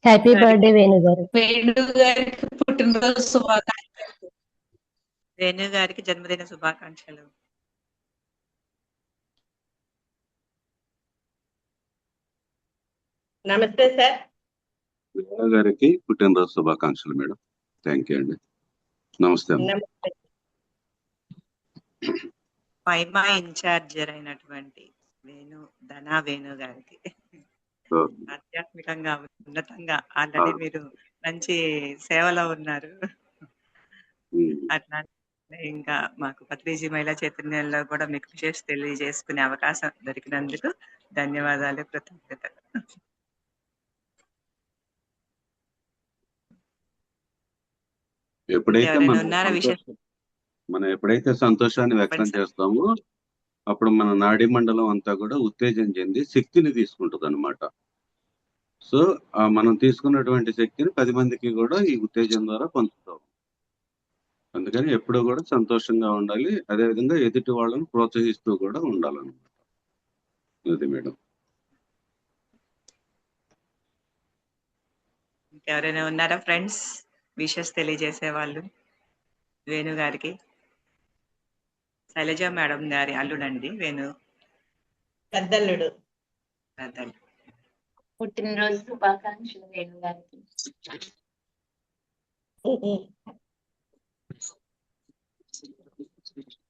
Happy birthday Venu గారు. వేణు గారికి పుట్టినరోజు శుభాకాంక్షలు. వేణు గారికి జన్మదిన శుభాకాంక్షలు. నమస్తే సార్. వేణు గారికి పుట్టినరోజు శుభాకాంక్షలు మేడం. థ్యాంక్ యూ అండి. నమస్తే. పైమా ఇన్ఛార్జర్ అయినటువంటి వేణు గారికి ఆధ్యాత్మికంగా ఉన్నతంగా ఆల్రెడీ మీరు మంచి సేవలో ఉన్నారు. అట్లా ఇంకా మాకు పత్రిజీ మహిళా చైతన్యంలో కూడా మీకు విశేష తెలియజేసుకునే అవకాశం దొరికినందుకు ధన్యవాదాలు, కృతజ్ఞతలు. మనం ఎప్పుడైతే సంతోషాన్ని వ్యక్తం చేస్తామో అప్పుడు మన నాడీ మండలం అంతా కూడా ఉత్తేజం చెంది శక్తిని తీసుకుంటుంది అనమాట. సో మనం తీసుకున్నటువంటి శక్తిని 10 మందికి కూడా ఈ ఉత్తేజం ద్వారా పంచుతాం. అందుకని ఎప్పుడూ కూడా సంతోషంగా ఉండాలి, అదేవిధంగా ఎదుటి వాళ్ళని ప్రోత్సహిస్తూ కూడా ఉండాలన్నమాట. అది మేడం. ఇంకెవరైనా ఉన్నారా ఫ్రెండ్స్ విషెస్ తెలియజేసే వాళ్ళు? వేణు గారికి శైలజ మేడం గారి అల్లుడండి వేణు, పెద్దల్లుడు. పుట్టినరోజు శుభాకాంక్షలు వేణు గారికి.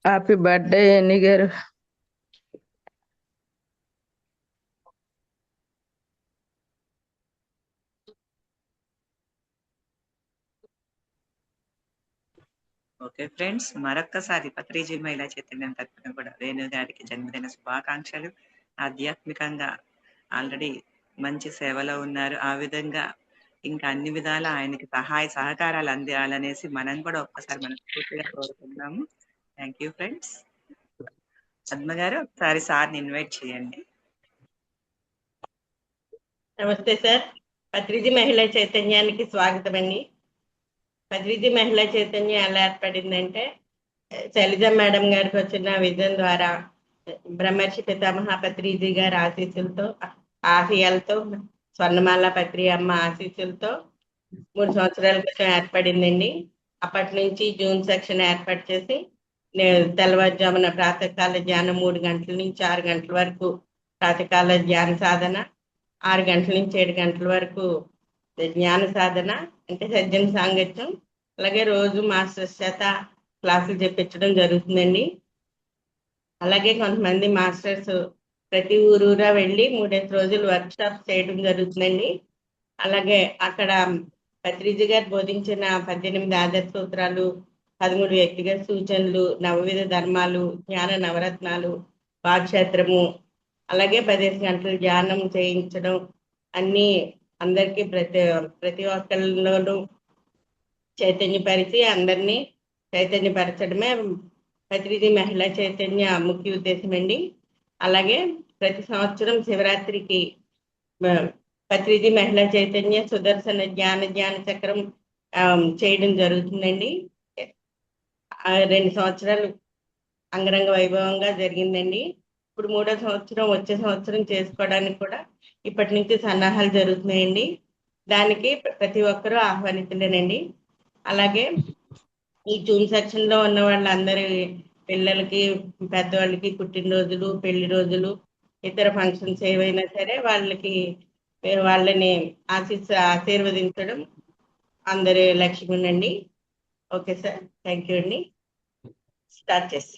హ్యాపీ బర్త్డే ఎన్ని గారు. ఓకే ఫ్రెండ్స్, మరొక్కసారి పత్రిజీ మహిళా చైతన్యం తరఫున కూడా వేణు గారికి జన్మదిన శుభాకాంక్షలు. ఆధ్యాత్మికంగా ఆల్రెడీ మంచి సేవలో ఉన్నారు. ఆ విధంగా ఇంకా అన్ని విధాల ఆయనకి సహాయ సహకారాలు అందియాలనేసి మనం కూడా ఒక్కసారి మనస్ఫూర్తిగా కోరుకుంటున్నాము. Thank you friends. పద్మ గారు ఒకసారి సార్ని ఇన్వైట్ చేయండి. నమస్తే సార్. పత్రిజీ మహిళా చైతన్యానికి స్వాగతం అండి. పత్రిజీ మహిళా చైతన్యం ఎలా ఏర్పడిందంటే శైలజ మేడం గారికి వచ్చిన విజన్ ద్వారా బ్రహ్మర్షి పితామహ పత్రిజీ గారి ఆశీస్సులతో ఆశయాలతో స్వర్ణమాల పత్రి అమ్మ ఆశీస్సులతో 3 సంవత్సరాల క్రితం ఏర్పడిందండి. అప్పటి నుంచి జూన్ సెక్షన్ ఏర్పాటు చేసి తెల్లవారుజామున ప్రాతకాల ధ్యానం 3 గంటల నుంచి 6 గంటల వరకు ప్రాతకాల ధ్యాన సాధన, 6 గంటల నుంచి 7 గంటల వరకు జ్ఞాన సాధన అంటే సజ్జన సాంగత్యం, అలాగే రోజు మాస్టర్స్ చేత క్లాసులు చెప్పించడం జరుగుతుందండి. అలాగే కొంతమంది మాస్టర్స్ ప్రతి ఊరూరా వెళ్ళి 3 రోజులు వర్క్ షాప్స్ చేయడం జరుగుతుందండి. అలాగే అక్కడ పత్రిజీ గారు బోధించిన 18 ఆదర్శ సూత్రాలు, 13 వ్యక్తిగత సూచనలు, నవవిధ ధర్మాలు, జ్ఞాన నవరత్నాలు, వాక్క్షేత్రము, అలాగే 15 గంటలు ధ్యానం చేయించడం అన్నీ అందరికీ ప్రతి ఒక్కరిలోనూ చైతన్యపరిచి అందరినీ చైతన్యపరచడమే పత్రిజీ మహిళా చైతన్య ముఖ్య ఉద్దేశం అండి. అలాగే ప్రతి సంవత్సరం శివరాత్రికి పత్రిజీ మహిళా చైతన్య సుదర్శన జ్ఞాన చక్రం చేయడం జరుగుతుందండి. 2 సంవత్సరాలు అంగరంగ వైభవంగా జరిగిందండి. ఇప్పుడు 3వ సంవత్సరం వచ్చే సంవత్సరం చేసుకోవడానికి కూడా ఇప్పటి నుంచి సన్నాహాలు జరుగుతున్నాయండి. దానికి ప్రతి ఒక్కరూ ఆహ్వానితులేనండి. అలాగే ఈ జూన్ సెక్షన్ లో ఉన్న వాళ్ళందరి పిల్లలకి పెద్దవాళ్ళకి పుట్టినరోజులు, పెళ్లి రోజులు, ఇతర ఫంక్షన్స్ ఏవైనా సరే వాళ్ళని ఆశీర్వదించడం అందరి లక్ష్యం అండి. ఓకే సార్, థ్యాంక్ యూ అండి. స్టార్ట్ చేసి.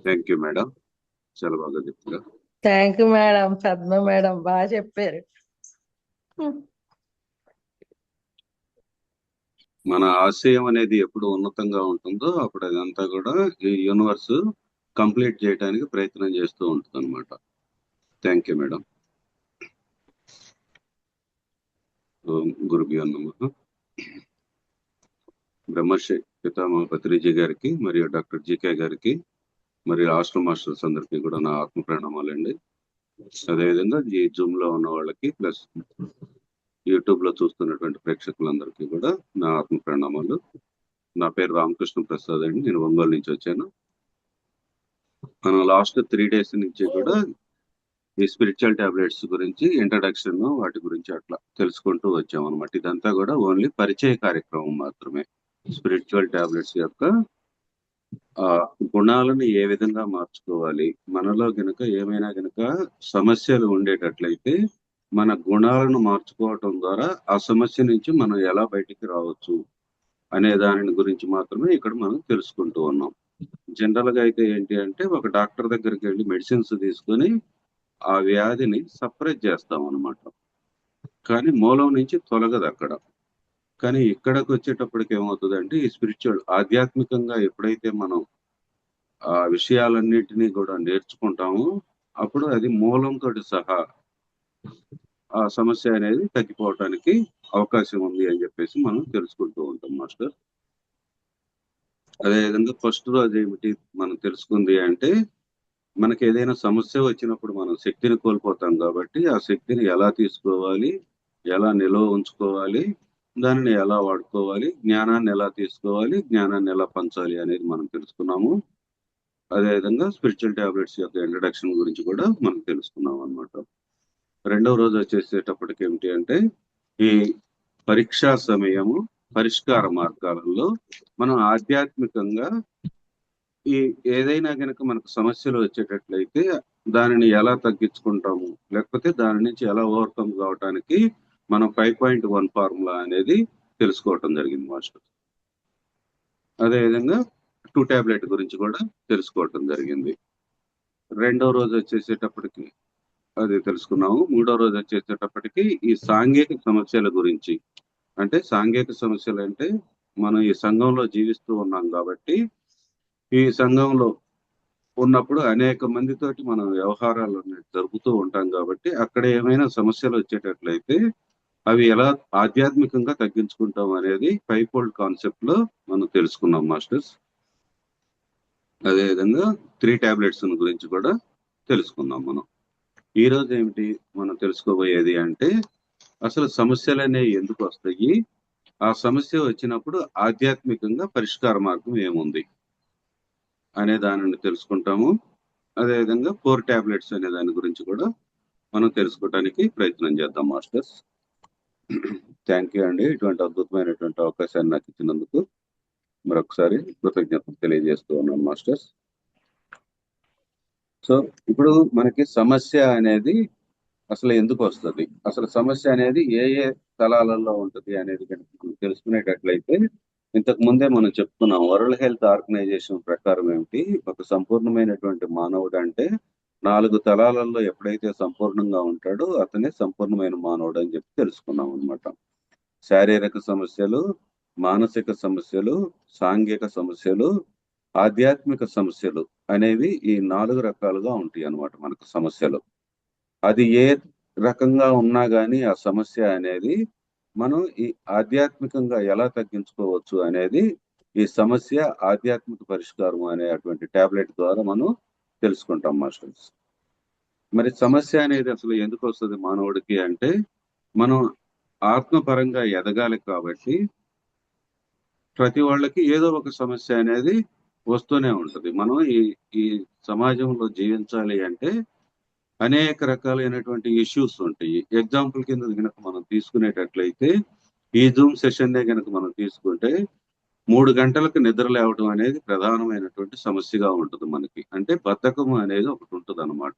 థ్యాంక్ యూ మేడం, చాలా బాగా చెప్తున్నారు. Thank you madam, Padma madam బాగా చెప్పారు. మన ఆశయం అనేది ఎప్పుడు ఉన్నతంగా ఉంటుందో అప్పుడు అదంతా కూడా ఈ యూనివర్స్ కంప్లీట్ చేయడానికి ప్రయత్నం చేస్తూ ఉంటుంది అనమాట. Thank you madam. గురుభ్యో నమః. బ్రహ్మర్షి పితామహ పత్రిజీ గారికి మరియు డాక్టర్ జీకే గారికి మరియు హాస్టల్ మాస్టర్స్ అందరికీ కూడా నా ఆత్మ ప్రణామాలండి. అదేవిధంగా ఈ జూమ్ లో ఉన్న వాళ్ళకి ప్లస్ యూట్యూబ్ లో చూస్తున్నటువంటి ప్రేక్షకులందరికీ కూడా నా ఆత్మ ప్రణామాలు. నా పేరు రామకృష్ణ ప్రసాద్ అండి, నేను ఒంగోలు నుంచి వచ్చాను. మనం లాస్ట్ 3 days నుంచి కూడా ఈ స్పిరిచువల్ టాబ్లెట్స్ గురించి ఇంట్రడక్షన్ వాటి గురించి అట్లా తెలుసుకుంటూ వచ్చాం అనమాట. ఇదంతా కూడా ఓన్లీ పరిచయ కార్యక్రమం మాత్రమే. స్పిరిచువల్ టాబ్లెట్స్ యొక్క గుణాలను ఏ విధంగా మార్చుకోవాలి, మనలో గనుక ఏమైనా గనుక సమస్యలు ఉండేటట్లయితే మన గుణాలను మార్చుకోవటం ద్వారా ఆ సమస్య నుంచి మనం ఎలా బయటికి రావచ్చు అనే దాని గురించి మాత్రమే ఇక్కడ మనం తెలుసుకుంటూ ఉన్నాం. జనరల్ గా అయితే ఏంటి అంటే ఒక డాక్టర్ దగ్గరికి వెళ్ళి మెడిసిన్స్ తీసుకొని ఆ వ్యాధిని సప్రెస్ చేస్తాం అనమాట, కానీ మూలం నుంచి తొలగదు అక్కడ. కానీ ఇక్కడికి వచ్చేటప్పటికి ఏమవుతుందంటే ఈ స్పిరిచువల్ ఆధ్యాత్మికంగా ఎప్పుడైతే మనం ఆ విషయాలన్నిటినీ కూడా నేర్చుకుంటామో అప్పుడు అది మూలంతో సహా ఆ సమస్య అనేది తగ్గిపోవటానికి అవకాశం ఉంది అని చెప్పేసి మనం తెలుసుకుంటూ ఉంటాం మాస్టర్. అదేవిధంగా ఫస్ట్ రోజు ఏమిటి మనం తెలుసుకుంది అంటే, మనకి ఏదైనా సమస్య వచ్చినప్పుడు మనం శక్తిని కోల్పోతాం కాబట్టి ఆ శక్తిని ఎలా తీసుకోవాలి, ఎలా నిల్వ ఉంచుకోవాలి, దానిని ఎలా వాడుకోవాలి, జ్ఞానాన్ని ఎలా తీసుకోవాలి, జ్ఞానాన్ని ఎలా పంచాలి అనేది మనం తెలుసుకున్నాము. అదేవిధంగా స్పిరిచువల్ టాబ్లెట్స్ యొక్క ఇంట్రడక్షన్ గురించి కూడా మనం తెలుసుకున్నాం అనమాట. రెండవ రోజు వచ్చేసేటప్పటికి ఏమిటి అంటే ఈ పరీక్షా సమయము పరిష్కార మార్గాలలో మనం ఆధ్యాత్మికంగా ఈ ఏదైనా గనక మనకు సమస్యలు వచ్చేటట్లయితే దానిని ఎలా తగ్గించుకుంటాము, లేకపోతే దాని నుంచి ఎలా ఓవర్కమ్ కావడానికి మనం 5.1 ఫార్ములా అనేది తెలుసుకోవటం జరిగింది మాస్టర్. అదేవిధంగా 2 టాబ్లెట్ గురించి కూడా తెలుసుకోవటం జరిగింది. రెండవ రోజు వచ్చేసేటప్పటికి అది తెలుసుకున్నాము. మూడో రోజు వచ్చేసేటప్పటికి ఈ సాంఘిక సమస్యల గురించి, అంటే సాంఘిక సమస్యలు అంటే మనం ఈ సంఘంలో జీవిస్తూ ఉన్నాం కాబట్టి ఈ సంఘంలో ఉన్నప్పుడు అనేక మందితోటి మనం వ్యవహారాలు జరుపుతూ ఉంటాం కాబట్టి అక్కడ ఏమైనా సమస్యలు వచ్చేటట్లయితే అవి ఎలా ఆధ్యాత్మికంగా తగ్గించుకుంటాం అనేది 5 ఫోల్డ్ కాన్సెప్ట్ లో మనం తెలుసుకున్నాం మాస్టర్స్. అదేవిధంగా 3 టాబ్లెట్స్ గురించి కూడా తెలుసుకున్నాం మనం. ఈ రోజు ఏమిటి మనం తెలుసుకోబోయేది అంటే అసలు సమస్యలు అనేవి ఎందుకు వస్తాయి, ఆ సమస్య వచ్చినప్పుడు ఆధ్యాత్మికంగా పరిష్కార మార్గం ఏముంది అనే దానిని తెలుసుకుంటాము. అదేవిధంగా 4 టాబ్లెట్స్ అనే దాని గురించి కూడా మనం తెలుసుకోవడానికి ప్రయత్నం చేద్దాం మాస్టర్స్. థ్యాంక్ యూ అండి, ఇటువంటి అద్భుతమైనటువంటి అవకాశాన్ని నాకు ఇచ్చినందుకు మరొకసారి కృతజ్ఞతలు తెలియజేస్తూ ఉన్నాను మాస్టర్స్. సో ఇప్పుడు మనకి సమస్య అనేది అసలు ఎందుకు వస్తుంది, అసలు సమస్య అనేది ఏ ఏ స్థలాలలో ఉంటుంది అనేది కనుక తెలుసుకునేటట్లయితే ఇంతకు ముందే మనం చెప్పుకున్నాం. వరల్డ్ హెల్త్ ఆర్గనైజేషన్ ప్రకారం ఏమిటి, ఒక సంపూర్ణమైనటువంటి మానవుడు అంటే 4 తలాలలో ఎప్పుడైతే సంపూర్ణంగా ఉంటాడో అతనే సంపూర్ణమైన మానవుడు అని చెప్పి తెలుసుకున్నాం అనమాట. శారీరక సమస్యలు, మానసిక సమస్యలు, సాంఘిక సమస్యలు, ఆధ్యాత్మిక సమస్యలు అనేవి ఈ 4 రకాలుగా ఉంటాయి అన్నమాట మనకు సమస్యలు. అది ఏ రకంగా ఉన్నా కానీ ఆ సమస్య అనేది మనం ఈ ఆధ్యాత్మికంగా ఎలా తగ్గించుకోవచ్చు అనేది ఈ సమస్య ఆధ్యాత్మిక పరిష్కారం అనేటువంటి టాబ్లెట్ ద్వారా మనం తెలుసుకుంటాం మాస్టర్స్. మరి సమస్య అనేది అసలు ఎందుకు వస్తుంది మానవుడికి అంటే, మనం ఆత్మపరంగా ఎదగాలి కాబట్టి ప్రతి వాళ్ళకి ఏదో ఒక సమస్య అనేది వస్తూనే ఉంటుంది. మనం ఈ సమాజంలో జీవించాలి అంటే అనేక రకాలైనటువంటి ఇష్యూస్ ఉంటాయి. ఎగ్జాంపుల్ కింద కనుక మనం తీసుకునేటట్లయితే ఈ జూమ్ సెషన్ కనుక మనం తీసుకుంటే 3 గంటలకు నిద్ర లేవడం అనేది ప్రధానమైనటువంటి సమస్యగా ఉంటుంది మనకి. అంటే బద్ధకం అనేది ఒకటి ఉంటుంది అనమాట.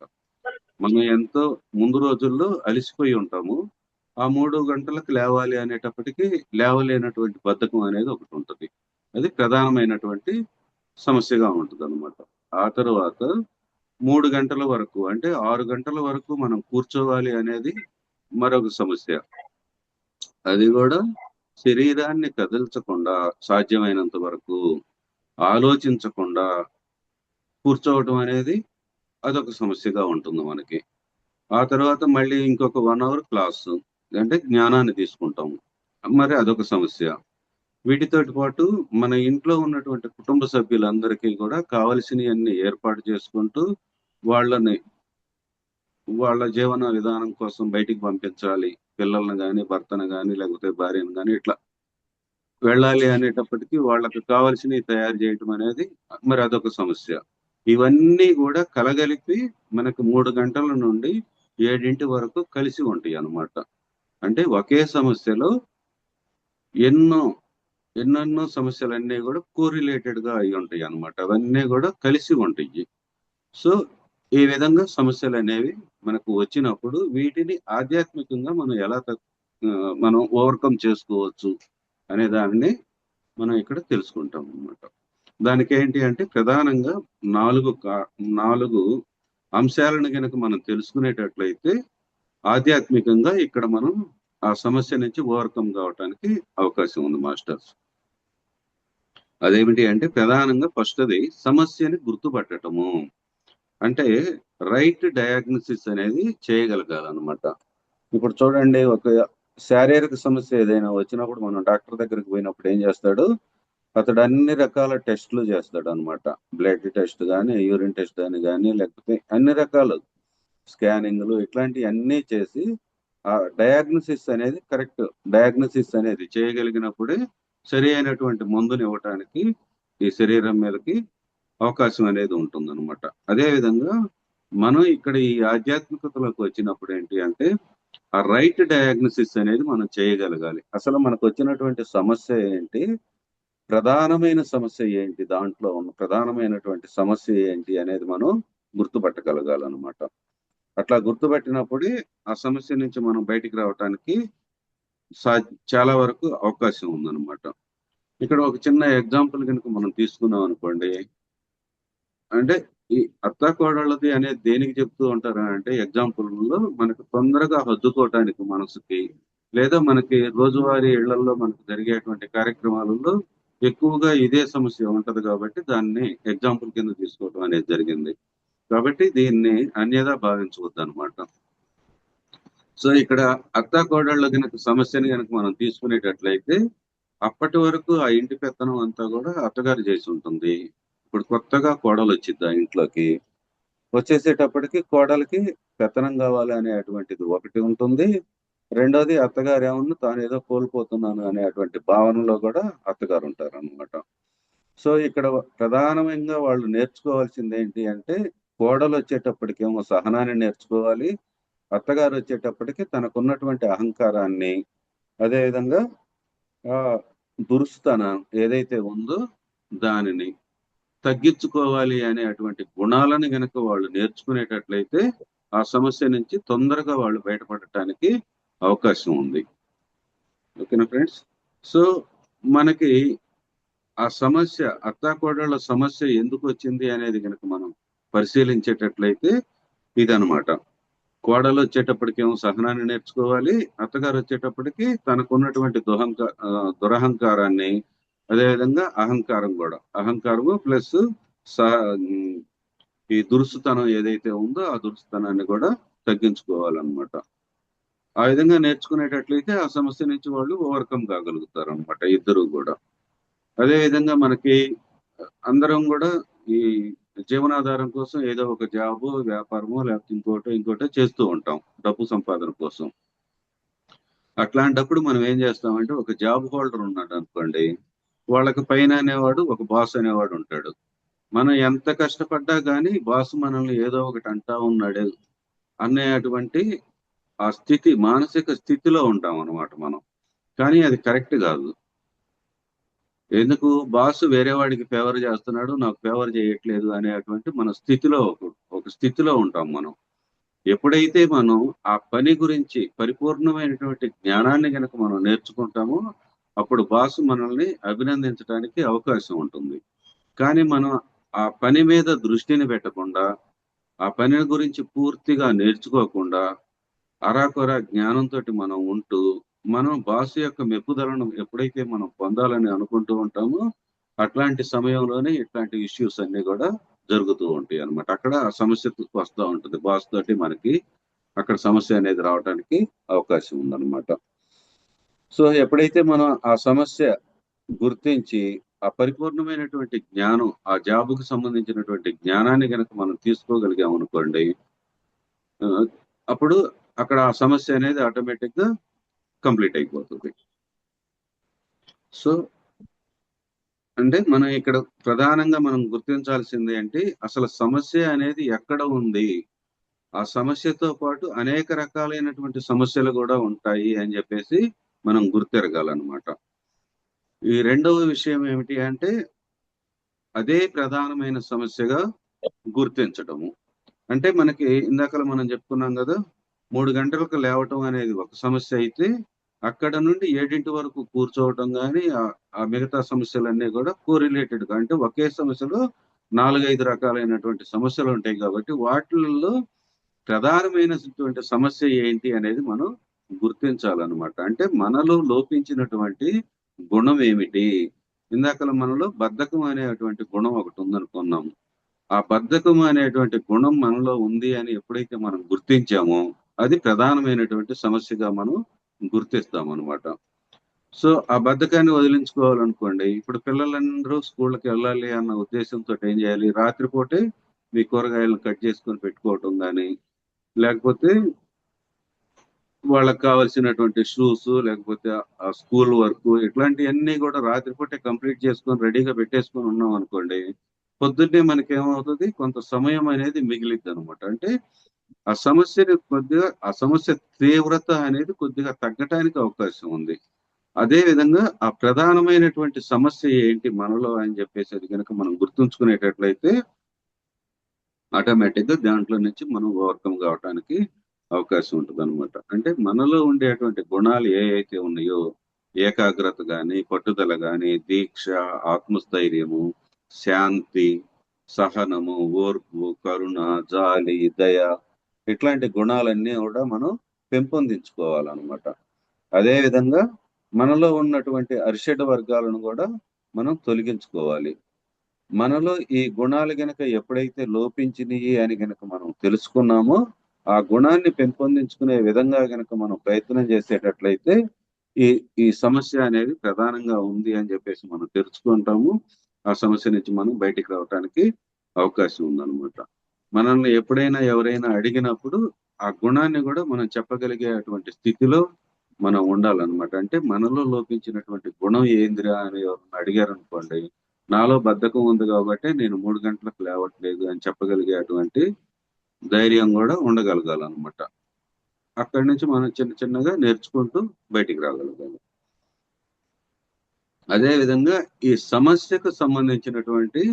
మనం ఎంతో ముందు రోజుల్లో అలిసిపోయి ఉంటాము, ఆ 3 గంటలకు లేవాలి అనేటప్పటికీ లేవలేనటువంటి బద్ధకం అనేది ఒకటి ఉంటుంది. అది ప్రధానమైనటువంటి సమస్యగా ఉంటుంది అనమాట. ఆ తర్వాత 3 గంటల వరకు అంటే 6 గంటల వరకు మనం కూర్చోవాలి అనేది మరొక సమస్య. అది కూడా శరీరాన్ని కదిల్చకుండా సాధ్యమైనంత వరకు ఆలోచించకుండా కూర్చోవటం అనేది అదొక సమస్యగా ఉంటుంది మనకి. ఆ తర్వాత మళ్ళీ ఇంకొక 1 అవర్ క్లాసు అంటే జ్ఞానాన్ని తీసుకుంటాము, మరి అదొక సమస్య. వీటితోటి పాటు మన ఇంట్లో ఉన్నటువంటి కుటుంబ సభ్యులందరికీ కూడా కావలసినవన్నీ ఏర్పాటు చేసుకుంటూ వాళ్ళని వాళ్ళ జీవన విధానం కోసం బయటికి పంపించాలి, పిల్లల్ని కానీ భర్తను కానీ లేకపోతే భార్యను కానీ ఇట్లా వెళ్ళాలి అనేటప్పటికీ వాళ్ళకి కావాల్సినవి తయారు చేయటం అనేది మరి అదొక సమస్య. ఇవన్నీ కూడా కలగలిపి మనకు 3 గంటల నుండి 7 వరకు కలిసి ఉంటాయి అన్నమాట. అంటే ఒకే సమస్యలో ఎన్నెన్నో సమస్యలన్నీ కూడా కోరిలేటెడ్ గా అయి ఉంటాయి అన్నమాట. అవన్నీ కూడా కలిసి ఉంటాయి. సో ఈ విధంగా సమస్యలు అనేవి మనకు వచ్చినప్పుడు వీటిని ఆధ్యాత్మికంగా మనం ఎలా మనం ఓవర్కమ్ చేసుకోవచ్చు అనే దాన్ని మనం ఇక్కడ తెలుసుకుంటాం అన్నమాట. దానికి ఏంటి అంటే ప్రధానంగా 4 అంశాలను కనుక మనం తెలుసుకునేటట్లయితే ఆధ్యాత్మికంగా ఇక్కడ మనం ఆ సమస్య నుంచి ఓవర్కమ్ కావటానికి అవకాశం ఉంది మాస్టర్స్. అదేమిటి అంటే ప్రధానంగా ఫస్ట్ది సమస్యని గుర్తుపట్టటము. అంటే రైట్ డయాగ్నోసిస్ అనేది చేయగలగాలన్నమాట. ఇప్పుడు చూడండి, ఒక శారీరక సమస్య ఏదైనా వచ్చినప్పుడు మనం డాక్టర్ దగ్గరికి పోయినప్పుడు ఏం చేస్తాడు, అతడు అన్ని రకాల టెస్టులు చేస్తాడు అనమాట. బ్లడ్ టెస్ట్ కానీ, యూరిన్ టెస్ట్ కానీ లేకపోతే అన్ని రకాలు స్కానింగ్లు ఇట్లాంటివి అన్నీ చేసి ఆ డయాగ్నోసిస్ అనేది కరెక్ట్ డయాగ్నోసిస్ అనేది చేయగలిగినప్పుడే సరి అయినటువంటి మందుని ఇవ్వటానికి ఈ శరీరం మీదకి అవకాశం అనేది ఉంటుంది అనమాట. అదేవిధంగా మనం ఇక్కడ ఈ ఆధ్యాత్మికతలోకి వచ్చినప్పుడు ఏంటి అంటే ఆ రైట్ డయాగ్నోసిస్ అనేది మనం చేయగలగాలి. అసలు మనకు వచ్చినటువంటి సమస్య ఏంటి, ప్రధానమైన సమస్య ఏంటి, దాంట్లో ఉన్న ప్రధానమైనటువంటి సమస్య ఏంటి అనేది మనం గుర్తుపట్టగలగాలన్నమాట. అట్లా గుర్తుపట్టినప్పుడే ఆ సమస్య నుంచి మనం బయటికి రావటానికి చాలా వరకు అవకాశం ఉందన్నమాట. ఇక్కడ ఒక చిన్న ఎగ్జాంపుల్ కనుక మనం తీసుకున్నాం అనుకోండి, అంటే ఈ అత్తాకోడళ్ళది అనేది దేనికి చెప్తూ ఉంటారు అంటే ఎగ్జాంపుల్లో మనకు తొందరగా హద్దుకోవటానికి మనసుకి, లేదా మనకి రోజువారీ ఇళ్లలో మనకు జరిగేటువంటి కార్యక్రమాలలో ఎక్కువగా ఇదే సమస్య ఉంటది కాబట్టి దాన్ని ఎగ్జాంపుల్ కింద తీసుకోవడం అనేది జరిగింది. కాబట్టి దీన్ని అన్యదా భావించవద్దు అనమాట. సో ఇక్కడ అత్తాకోడళ్ళ కనుక సమస్యని కనుక మనం తీసుకునేటట్లయితే అప్పటి వరకు ఆ ఇంటి పెత్తనం అంతా కూడా అత్తగారు చేసి ఉంటుంది. ఇప్పుడు కొత్తగా కోడలు వచ్చింది ఆ ఇంట్లోకి, వచ్చేసేటప్పటికి కోడలికి పెత్తనం కావాలి అనేటువంటిది ఒకటి ఉంటుంది. రెండోది అత్తగారు ఏమన్నా తాను ఏదో కోల్పోతున్నాను అనేటువంటి భావనలో కూడా అత్తగారు ఉంటారు అనమాట. సో ఇక్కడ ప్రధానంగా వాళ్ళు నేర్చుకోవాల్సింది ఏంటి అంటే కోడలు వచ్చేటప్పటికేమో సహనాన్ని నేర్చుకోవాలి, అత్తగారు వచ్చేటప్పటికి తనకున్నటువంటి అహంకారాన్ని, అదేవిధంగా దురుస్తనం ఏదైతే ఉందో దానిని తగ్గించుకోవాలి అనేటువంటి గుణాలను గనక వాళ్ళు నేర్చుకునేటట్లయితే ఆ సమస్య నుంచి తొందరగా వాళ్ళు బయటపడటానికి అవకాశం ఉంది. ఓకేనా ఫ్రెండ్స్? సో మనకి ఆ సమస్య అత్తాకోడళ్ళ సమస్య ఎందుకు వచ్చింది అనేది కనుక మనం పరిశీలించేటట్లయితే ఇదనమాట. కోడలు వచ్చేటప్పటికేమో సహనాన్ని నేర్చుకోవాలి, అత్తగారు వచ్చేటప్పటికి తనకున్నటువంటి దురహంకారాన్ని, అదేవిధంగా అహంకారము ప్లస్ ఈ దురుసుతనం ఏదైతే ఉందో ఆ దురుసుతనాన్ని కూడా తగ్గించుకోవాలన్నమాట. ఆ విధంగా నేర్చుకునేటట్లయితే ఆ సమస్య నుంచి వాళ్ళు ఓవర్కమ్ కాగలుగుతారు అనమాట ఇద్దరు కూడా. అదేవిధంగా మనకి అందరం కూడా ఈ జీవనాధారం కోసం ఏదో ఒక జాబు, వ్యాపారమో లేకపోతే ఇంకోటో చేస్తూ ఉంటాం డబ్బు సంపాదన కోసం. అట్లాంటప్పుడు మనం ఏం చేస్తామంటే ఒక జాబ్ హోల్డర్ ఉన్నాడు అనుకోండి, వాళ్ళకి పైన అనేవాడు ఒక బాస్ అనేవాడు ఉంటాడు. మనం ఎంత కష్టపడ్డా కానీ బాస్ మనల్ని ఏదో ఒకటి అంటా ఉన్నాడు అనేటువంటి ఆ స్థితి, మానసిక స్థితిలో ఉంటాం అనమాట మనం. కానీ అది కరెక్ట్ కాదు. ఎందుకు బాస్ వేరే వాడికి ఫేవర్ చేస్తున్నాడు, నాకు ఫేవర్ చేయట్లేదు అనేటువంటి మన స్థితిలో ఒక స్థితిలో ఉంటాం మనం. ఎప్పుడైతే మనం ఆ పని గురించి పరిపూర్ణమైనటువంటి జ్ఞానాన్ని కనుక మనం నేర్చుకుంటామో అప్పుడు బాస్ మనల్ని అభినందించడానికి అవకాశం ఉంటుంది. కానీ మనం ఆ పని మీద దృష్టిని పెట్టకుండా, ఆ పని గురించి పూర్తిగా నేర్చుకోకుండా అరాకొర జ్ఞానంతో మనం ఉంటూ మనం బాస్ యొక్క మెప్పుదలను ఎప్పుడైతే మనం పొందాలని అనుకుంటూ ఉంటామో అట్లాంటి సమయంలోనే ఇట్లాంటి ఇష్యూస్ అన్ని కూడా జరుగుతూ ఉంటాయి అనమాట. అక్కడ ఆ సమస్య వస్తూ ఉంటుంది, బాస్ తోటి మనకి అక్కడ సమస్య అనేది రావడానికి అవకాశం ఉందన్నమాట. సో ఎప్పుడైతే మనం ఆ సమస్య గుర్తించి ఆ పరిపూర్ణమైనటువంటి జ్ఞానం, ఆ జాబుకు సంబంధించినటువంటి జ్ఞానాన్ని కనుక మనం తీసుకోగలిగాం అనుకోండి, అప్పుడు అక్కడ ఆ సమస్య అనేది ఆటోమేటిక్ గా కంప్లీట్ అయిపోతుంది. సో అంటే మనం ఇక్కడ ప్రధానంగా మనం గుర్తించాల్సింది ఏంటి, అసలు సమస్య అనేది ఎక్కడ ఉంది, ఆ సమస్యతో పాటు అనేక రకాలైనటువంటి సమస్యలు కూడా ఉంటాయి అని చెప్పేసి మనం గుర్తెరగాలన్నమాట. ఈ రెండవ విషయం ఏమిటి అంటే అదే ప్రధానమైన సమస్యగా గుర్తించటము. అంటే మనకి ఇందాక మనం చెప్పుకున్నాం కదా, 3 గంటలకు లేవటం అనేది ఒక సమస్య అయితే అక్కడ నుండి 7 వరకు కూర్చోవటం కానీ ఆ మిగతా సమస్యలన్నీ కూడా కోరిలేటెడ్ గా, అంటే ఒకే సమస్యలో 4-5 రకాలైనటువంటి సమస్యలు ఉంటాయి కాబట్టి వాటిల్లో ప్రధానమైనటువంటి సమస్య ఏంటి అనేది మనం గుర్తించాలన్నమాట. అంటే మనలో లోపించినటువంటి గుణం ఏమిటి. ఇందాక మనలో బద్ధకం అనేటువంటి గుణం ఒకటి ఉందనుకున్నాము. ఆ బద్ధకం అనేటువంటి గుణం మనలో ఉంది అని ఎప్పుడైతే మనం గుర్తించామో అది ప్రధానమైనటువంటి సమస్యగా మనం గుర్తిస్తాం అనమాట. సో ఆ బద్ధకాన్ని వదిలించుకోవాలనుకోండి, ఇప్పుడు పిల్లలందరూ స్కూళ్ళకి వెళ్ళాలి అన్న ఉద్దేశంతో ఏం చేయాలి, రాత్రిపూటే మీ కూరగాయలను కట్ చేసుకొని పెట్టుకోవటం కానీ, లేకపోతే వాళ్ళకి కావాల్సినటువంటి షూస్, లేకపోతే ఆ స్కూల్ వర్క్, ఇట్లాంటివన్నీ కూడా రాత్రిపూటే కంప్లీట్ చేసుకొని రెడీగా పెట్టేసుకొని ఉన్నాం అనుకోండి, పొద్దున్నే మనకి ఏమవుతుంది, కొంత సమయం అనేది మిగిలిద్ది అనమాట. అంటే ఆ సమస్యని కొద్దిగా, ఆ సమస్య తీవ్రత అనేది కొద్దిగా తగ్గటానికి అవకాశం ఉంది. అదే విధంగా ఆ ప్రధానమైనటువంటి సమస్య ఏంటి మనలో అని చెప్పేసి అది కనుక మనం గుర్తుంచుకునేటట్లయితే ఆటోమేటిక్ గా దాంట్లో నుంచి మనం ఓవర్కమ్ కావడానికి అవకాశం ఉంటుంది అనమాట. అంటే మనలో ఉండేటువంటి గుణాలు ఏవైతే ఉన్నాయో, ఏకాగ్రత గాని, పట్టుదల గాని, దీక్ష, ఆత్మస్థైర్యము, శాంతి, సహనము, ఓర్పు, కరుణ, జాలి, దయ, ఇట్లాంటి గుణాలన్నీ కూడా మనం పెంపొందించుకోవాలన్నమాట. అదే విధంగా మనలో ఉన్నటువంటి అరిషడ్ వర్గాలను కూడా మనం తొలగించుకోవాలి. మనలో ఈ గుణాలు గనక ఎప్పుడైతే లోపించినయి అని గనక మనం తెలుసుకున్నామో, ఆ గుణాన్ని పెంపొందించుకునే విధంగా గనక మనం ప్రయత్నం చేసేటట్లయితే ఈ ఈ సమస్య అనేది ప్రధానంగా ఉంది అని చెప్పేసి మనం తెలుసుకుంటాము. ఆ సమస్య నుంచి మనం బయటికి రావడానికి అవకాశం ఉందన్నమాట. మనల్ని ఎప్పుడైనా ఎవరైనా అడిగినప్పుడు ఆ గుణాన్ని కూడా మనం చెప్పగలిగేటువంటి స్థితిలో మనం ఉండాలన్నమాట. అంటే మనలో లోపించినటువంటి గుణం ఏందిరా అని ఎవరైనా అడిగారు అనుకోండి, నాలో బద్ధకం ఉంది కాబట్టి నేను 3 గంటలకు లేవట్లేదు అని చెప్పగలిగేటువంటి ధైర్యం కూడా ఉండగలగాలన్నమాట. అక్కడి నుంచి మనం చిన్న చిన్నగా నేర్చుకుంటూ బయటికి రాగలగాలి. అదే విధంగా ఈ సమస్యకు సంబంధించినటువంటి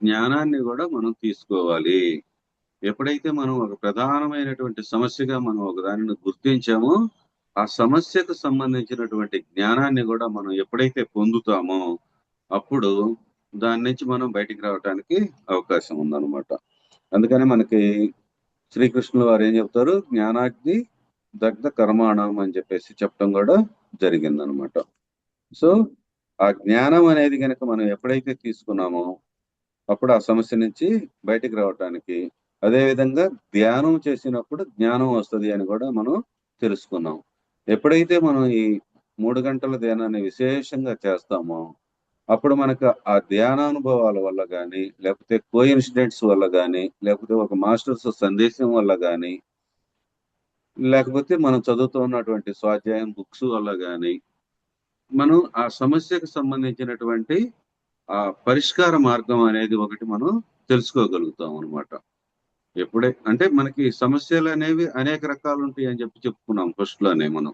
జ్ఞానాన్ని కూడా మనం తీసుకోవాలి. ఎప్పుడైతే మనం ఒక ప్రధానమైనటువంటి సమస్యగా మనం ఒక దానిని గుర్తించామో, ఆ సమస్యకు సంబంధించినటువంటి జ్ఞానాన్ని కూడా మనం ఎప్పుడైతే పొందుతామో అప్పుడు దాని నుంచి మనం బయటికి రావడానికి అవకాశం ఉందన్నమాట. అందుకని మనకి శ్రీకృష్ణుల వారు ఏం చెప్తారు, జ్ఞానాగ్ని దగ్ధ కర్మాణం అని చెప్పేసి చెప్పడం కూడా జరిగిందనమాట. సో ఆ జ్ఞానం అనేది కనుక మనం ఎప్పుడైతే తీసుకున్నామో అప్పుడు ఆ సమస్య నుంచి బయటికి రావటానికి, అదేవిధంగా ధ్యానం చేసినప్పుడు జ్ఞానం వస్తుంది అని కూడా మనం తెలుసుకున్నాం. ఎప్పుడైతే మనం ఈ 3 గంటల ధ్యానాన్ని విశేషంగా చేస్తామో అప్పుడు మనకు ఆ ధ్యానానుభవాల వల్ల కానీ, లేకపోతే కోఇన్సిడెంట్స్ వల్ల కానీ, లేకపోతే ఒక మాస్టర్స్ సందేశం వల్ల కానీ, లేకపోతే మనం చదువుతున్నటువంటి స్వాధ్యాయం బుక్స్ వల్ల కానీ మనం ఆ సమస్యకు సంబంధించినటువంటి ఆ పరిష్కార మార్గం అనేది ఒకటి మనం తెలుసుకోగలుగుతాం అనమాట. అంటే మనకి సమస్యలు అనేవి అనేక రకాలు ఉంటాయి అని చెప్పుకున్నాం ఫస్ట్ లోనే మనం.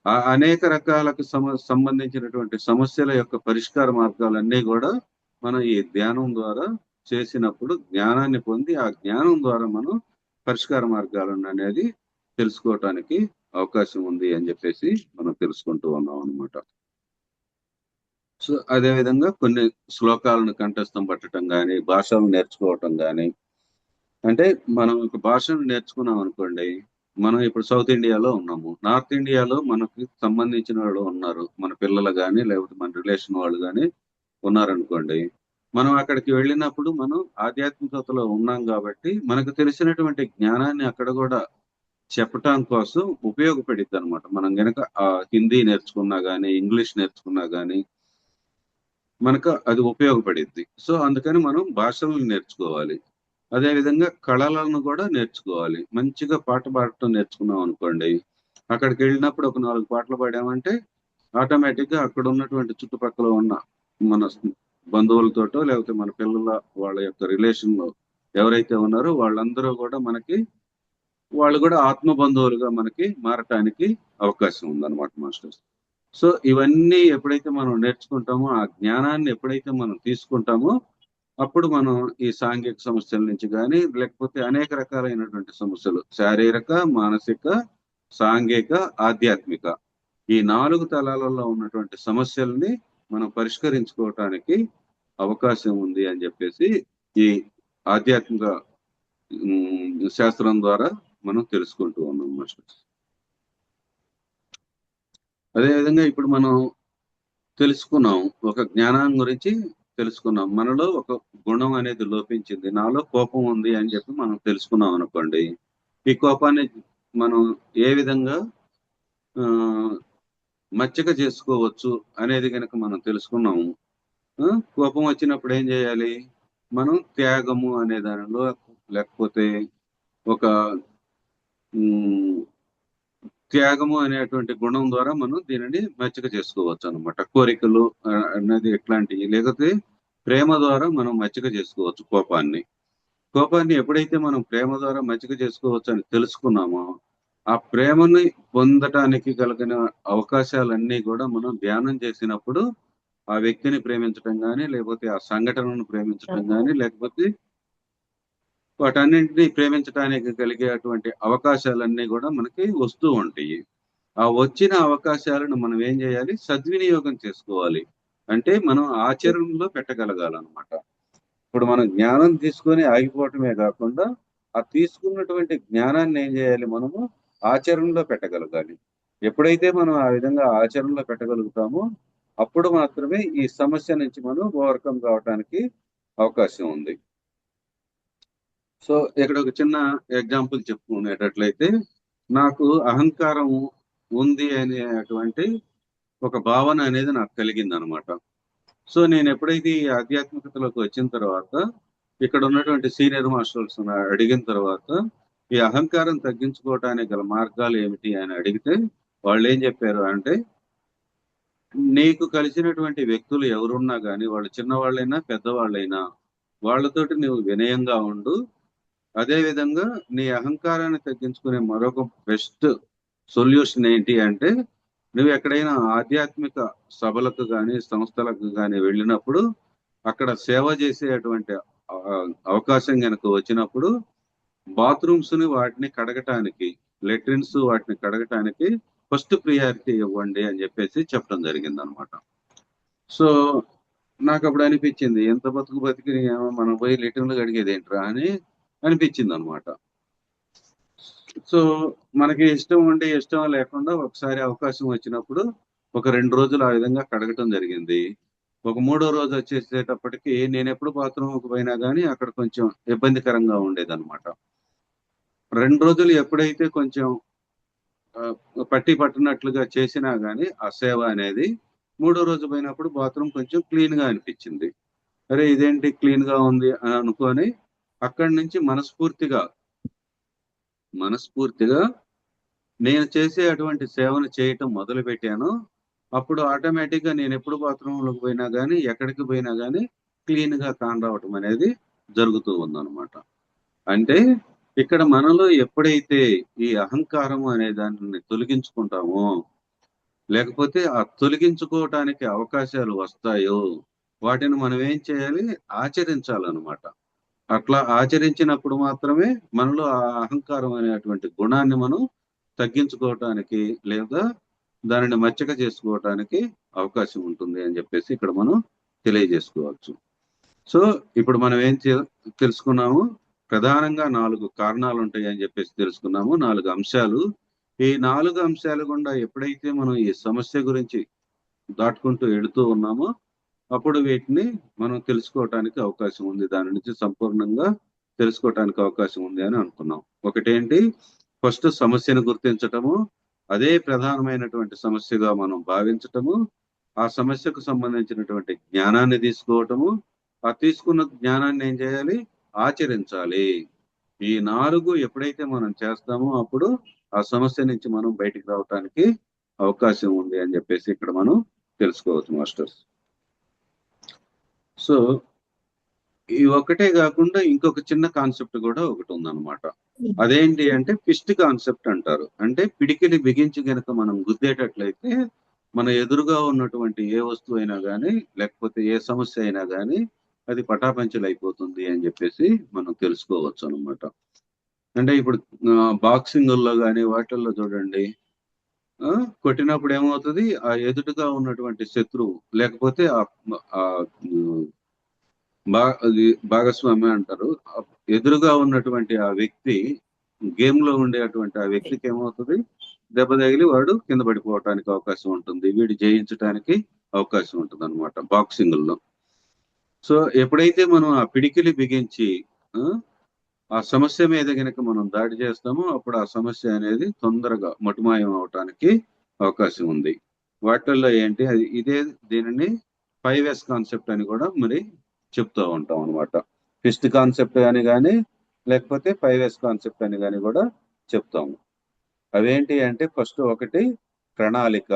ఆ అనేక రకాలకు సంబంధించినటువంటి సమస్యల యొక్క పరిష్కార మార్గాలన్నీ కూడా మనం ఈ ధ్యానం ద్వారా చేసినప్పుడు జ్ఞానాన్ని పొంది ఆ జ్ఞానం ద్వారా మనం పరిష్కార మార్గాలను అనేది తెలుసుకోవటానికి అవకాశం ఉంది అని చెప్పేసి మనం తెలుసుకుంటూ ఉన్నాం అనమాట. సో అదే విధంగా కొన్ని శ్లోకాలను కంఠస్థం పట్టడం కానీ, భాషలను నేర్చుకోవటం కానీ, అంటే మనం ఒక భాషను నేర్చుకున్నాం అనుకోండి, మనం ఇప్పుడు సౌత్ ఇండియాలో ఉన్నాము, నార్త్ ఇండియాలో మనకి సంబంధించిన వాళ్ళు ఉన్నారు, మన పిల్లలు కానీ లేకపోతే మన రిలేషన్ వాళ్ళు కానీ ఉన్నారనుకోండి, మనం అక్కడికి వెళ్ళినప్పుడు మనం ఆధ్యాత్మికతలో ఉన్నాం కాబట్టి మనకు తెలిసినటువంటి జ్ఞానాన్ని అక్కడ కూడా చెప్పటం కోసం ఉపయోగపడిద్ది అనమాట. మనం గనక హిందీ నేర్చుకున్నా కానీ, ఇంగ్లీష్ నేర్చుకున్నా కానీ మనకు అది ఉపయోగపడిద్ది. సో అందుకని మనం భాషలను నేర్చుకోవాలి. అదే విధంగా కళలను కూడా నేర్చుకోవాలి. మంచిగా పాట పాడటం నేర్చుకున్నాం అనుకోండి, అక్కడికి వెళ్ళినప్పుడు ఒక 4 పాటలు పాడామంటే ఆటోమేటిక్ గా అక్కడ ఉన్నటువంటి చుట్టుపక్కల ఉన్న మన బంధువులతోటో లేకపోతే మన పిల్లల వాళ్ళ యొక్క రిలేషన్ లో ఎవరైతే ఉన్నారో వాళ్ళందరూ కూడా వాళ్ళు కూడా ఆత్మ బంధువులుగా మనకి మారటానికి అవకాశం ఉందన్నమాట మాస్టర్స్. సో ఇవన్నీ ఎప్పుడైతే మనం నేర్చుకుంటామో, ఆ జ్ఞానాన్ని ఎప్పుడైతే మనం తీసుకుంటామో, అప్పుడు మనం ఈ సాంఘిక సమస్యల నుంచి కానీ లేకపోతే అనేక రకాలైనటువంటి సమస్యలు, శారీరక, మానసిక, సాంఘిక, ఆధ్యాత్మిక, ఈ 4 తలాలలో ఉన్నటువంటి సమస్యల్ని మనం పరిష్కరించుకోవటానికి అవకాశం ఉంది అని చెప్పేసి ఈ ఆధ్యాత్మిక శాస్త్రం ద్వారా మనం తెలుసుకుంటూ ఉన్నాం మాస్టర్స్. అదేవిధంగా ఇప్పుడు మనం తెలుసుకున్నాం, ఒక జ్ఞానం గురించి తెలుసుకున్నాం. మనలో ఒక గుణం అనేది లోపించింది, నాలో కోపం ఉంది అని చెప్పి మనం తెలుసుకున్నాం అనుకోండి. ఈ కోపాన్ని మనం ఏ విధంగా మచ్చిక చేసుకోవచ్చు అనేది కనుక మనం తెలుసుకున్నాము. కోపం వచ్చినప్పుడు ఏం చేయాలి? మనం త్యాగము అనే దానిలో లేకపోతే ఒక త్యాగము అనేటువంటి గుణం ద్వారా మనం దీనిని మచ్చిక చేసుకోవచ్చు అనమాట. కోరికలు అనేది ఎట్లాంటివి, లేకపోతే ప్రేమ ద్వారా మనం మచ్చిక చేసుకోవచ్చు కోపాన్ని ఎప్పుడైతే మనం ప్రేమ ద్వారా మచ్చిక చేసుకోవచ్చు అని తెలుసుకున్నామో, ఆ ప్రేమని పొందటానికి కలిగిన అవకాశాలన్నీ కూడా మనం ధ్యానం చేసినప్పుడు ఆ వ్యక్తిని ప్రేమించటం కానీ, లేకపోతే ఆ సంఘటనను ప్రేమించటం కానీ, లేకపోతే వాటన్నింటినీ ప్రేమించడానికి కలిగేటువంటి అవకాశాలన్నీ కూడా మనకి వస్తూ ఉంటాయి. ఆ వచ్చిన అవకాశాలను మనం ఏం చేయాలి? సద్వినియోగం చేసుకోవాలి. అంటే మనం ఆచరణలో పెట్టగలగాలన్నమాట. ఇప్పుడు మనం జ్ఞానం తీసుకొని ఆగిపోవటమే కాకుండా, ఆ తీసుకున్నటువంటి జ్ఞానాన్ని ఏం చేయాలి? మనము ఆచరణలో పెట్టగలగాలి. ఎప్పుడైతే మనం ఆ విధంగా ఆచరణలో పెట్టగలుగుతామో అప్పుడు మాత్రమే ఈ సమస్య నుంచి మనం ఓవర్కమ్ కావడానికి అవకాశం ఉంది. సో ఇక్కడ ఒక చిన్న ఎగ్జాంపుల్ చెప్పుకునేటట్లయితే, నాకు అహంకారం ఉంది అనేటువంటి ఒక భావన అనేది నాకు కలిగింది అనమాట. సో నేను ఎప్పుడైతే ఈ ఆధ్యాత్మికతలోకి వచ్చిన తర్వాత, ఇక్కడ ఉన్నటువంటి సీనియర్ మాస్టర్స్ అడిగిన తర్వాత, ఈ అహంకారం తగ్గించుకోవటానికి గల మార్గాలు ఏమిటి అని అడిగితే, వాళ్ళు ఏం చెప్పారు అంటే, నీకు కలిసినటువంటి వ్యక్తులు ఎవరున్నా కానీ, వాళ్ళు చిన్నవాళ్ళైనా పెద్దవాళ్ళైనా, వాళ్ళతోటి నువ్వు వినయంగా ఉండు. అదేవిధంగా నీ అహంకారాన్ని తగ్గించుకునే మరొక బెస్ట్ సొల్యూషన్ ఏంటి అంటే, నువ్వు ఎక్కడైనా ఆధ్యాత్మిక సభలకు కానీ సంస్థలకు కానీ వెళ్ళినప్పుడు, అక్కడ సేవ చేసేటువంటి అవకాశం కనుక వచ్చినప్పుడు, బాత్రూమ్స్ ని వాటిని కడగటానికి, లెట్రిన్స్ వాటిని కడగటానికి ఫస్ట్ ప్రియారిటీ ఇవ్వండి అని చెప్పేసి చెప్పడం జరిగింది అనమాట. సో నాకు అప్పుడు అనిపించింది, ఎంత బతికి మనం పోయి లెట్రిన్లు కడిగేది ఏంట్రా అని అనిపించింది అనమాట. సో మనకి ఇష్టం ఉండి ఇష్టం లేకుండా ఒకసారి అవకాశం వచ్చినప్పుడు ఒక 2 రోజులు ఆ విధంగా కడగటం జరిగింది. ఒక 3వ రోజు వచ్చేసేటప్పటికి నేను ఎప్పుడు బాత్రూమ్కి పోయినా కానీ అక్కడ కొంచెం ఇబ్బందికరంగా ఉండేదన్నమాట. 2 రోజులు ఎప్పుడైతే కొంచెం పట్టి పట్టినట్లుగా చేసినా కానీ ఆ సేవ అనేది, 3వ రోజు పోయినప్పుడు బాత్రూమ్ కొంచెం క్లీన్ గా అనిపించింది. అరే ఇదేంటి క్లీన్ గా ఉంది అని అనుకొని అక్కడి నుంచి మనస్ఫూర్తిగా నేను చేసే అటువంటి సేవను చేయటం మొదలు పెట్టాను. అప్పుడు ఆటోమేటిక్ గా నేను ఎప్పుడు బాత్రూంలోకి పోయినా కానీ, ఎక్కడికి పోయినా కానీ క్లీన్ గా కానరావటం అనేది జరుగుతూ ఉందన్నమాట. అంటే ఇక్కడ మనలో ఎప్పుడైతే ఈ అహంకారం అనే దాన్ని తొలగించుకుంటామో, లేకపోతే ఆ తొలగించుకోవటానికి అవకాశాలు వస్తాయో, వాటిని మనం ఏం చేయాలి? ఆచరించాలన్నమాట. అట్లా ఆచరించినప్పుడు మాత్రమే మనలో ఆ అహంకారం అనేటువంటి గుణాన్ని మనం తగ్గించుకోవటానికి లేదా దానిని మచ్చిక చేసుకోవటానికి అవకాశం ఉంటుంది అని చెప్పేసి ఇక్కడ మనం తెలియజేసుకోవచ్చు. సో ఇప్పుడు మనం ఏం తెలుసుకున్నాము? ప్రధానంగా 4 కారణాలు ఉంటాయి అని చెప్పేసి తెలుసుకున్నాము, 4 అంశాలు. ఈ 4 అంశాలు గుండా ఎప్పుడైతే మనం ఈ సమస్య గురించి దాటుకుంటూ వెళుతూ ఉన్నామో అప్పుడు వీటిని మనం తెలుసుకోవటానికి అవకాశం ఉంది, దాని నుంచి సంపూర్ణంగా తెలుసుకోవటానికి అవకాశం ఉంది అని అనుకున్నాం. ఒకటేంటి? ఫస్ట్ సమస్యను గుర్తించటము, అదే ప్రధానమైనటువంటి సమస్యగా మనం భావించటము, ఆ సమస్యకు సంబంధించినటువంటి జ్ఞానాన్ని తీసుకోవటము, ఆ తీసుకున్న జ్ఞానాన్ని ఏం చేయాలి? ఆచరించాలి. ఈ 4 ఎప్పుడైతే మనం చేస్తామో అప్పుడు ఆ సమస్య నుంచి మనం బయటికి రావటానికి అవకాశం ఉంది అని చెప్పేసి ఇక్కడ మనం తెలుసుకోవచ్చు మాస్టర్స్. సో ఈ ఒకటే కాకుండా ఇంకొక చిన్న కాన్సెప్ట్ కూడా ఒకటి ఉందన్నమాట. అదేంటి అంటే ఫిస్ట్ కాన్సెప్ట్ అంటారు. అంటే పిడికిలి బిగించి గనక మనం గుద్దేటట్లయితే మన ఎదురుగా ఉన్నటువంటి ఏ వస్తువు అయినా కానీ లేకపోతే ఏ సమస్య అయినా కానీ అది పటాపంచలు అయిపోతుంది అని చెప్పేసి మనం తెలుసుకోవచ్చు అనమాట. అంటే ఇప్పుడు బాక్సింగుల్లో కానీ వాటిల్లో చూడండి, కొట్టినప్పుడు ఏమవుతుంది, ఆ ఎదుటిగా ఉన్నటువంటి శత్రువు లేకపోతే ఆ అది భాగస్వామి అంటారు, ఎదురుగా ఉన్నటువంటి ఆ వ్యక్తి, గేమ్ లో ఉండేటువంటి ఆ వ్యక్తికి ఏమవుతుంది, దెబ్బ తగిలి వాడు కింద పడిపోవటానికి అవకాశం ఉంటుంది, వీడు జయించడానికి అవకాశం ఉంటుంది అనమాట బాక్సింగుల్లో. సో ఎప్పుడైతే మనం ఆ పిడికిలి బిగించి ఆ సమస్య మీద కనుక మనం దాడి చేస్తామో అప్పుడు ఆ సమస్య అనేది తొందరగా మటుమాయం అవటానికి అవకాశం ఉంది. వాటిల్లో ఏంటి అది దీనిని 5S కాన్సెప్ట్ అని కూడా మరి చెప్తూ ఉంటాం అనమాట. ఫిస్ట్ కాన్సెప్ట్ అని కానీ లేకపోతే 5S కాన్సెప్ట్ అని కానీ కూడా చెప్తాము. అవేంటి అంటే ఫస్ట్ ఒకటి ప్రణాళిక.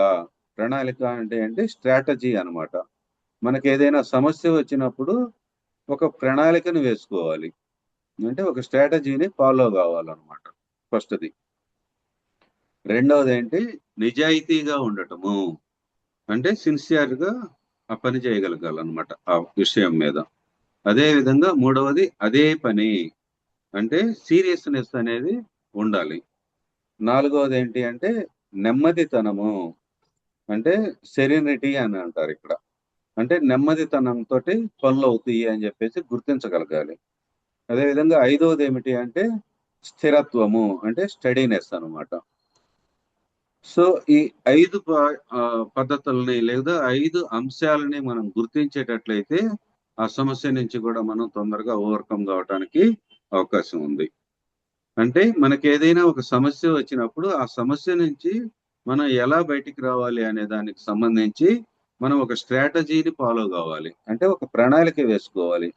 ప్రణాళిక అంటే ఏంటి, స్ట్రాటజీ అనమాట. మనకి ఏదైనా సమస్య వచ్చినప్పుడు ఒక ప్రణాళికను వేసుకోవాలి, అంటే ఒక స్ట్రాటజీని ఫాలో కావాలన్నమాట ఫస్ట్ది. రెండవది ఏంటి, నిజాయితీగా ఉండటము, అంటే సిన్సియర్గా ఆ పని చేయగలగాలన్నమాట ఆ విషయం మీద. అదే విధంగా మూడవది అదే పని, అంటే సీరియస్నెస్ అనేది ఉండాలి. నాలుగవది ఏంటి అంటే నెమ్మదితనము, అంటే సెరెనిటీ అని అంటారు ఇక్కడ, అంటే నెమ్మదితనంతో పనులు అవుతాయి అని చెప్పేసి గుర్తించగలగాలి. అదేవిధంగా ఐదవది ఏమిటి అంటే స్థిరత్వము, అంటే స్టడీనెస్ అనమాట. సో ఈ 5 పద్ధతుల్ని లేదా 5 అంశాలని మనం గుర్తించేటట్లయితే ఆ సమస్య నుంచి కూడా మనం తొందరగా ఓవర్కమ్ కావటానికి అవకాశం ఉంది. అంటే మనకి ఏదైనా ఒక సమస్య వచ్చినప్పుడు ఆ సమస్య నుంచి మనం ఎలా బయటికి రావాలి అనే దానికి సంబంధించి మనం ఒక స్ట్రాటజీని ఫాలో కావాలి, అంటే ఒక ప్రణాళిక వేసుకోవాలి.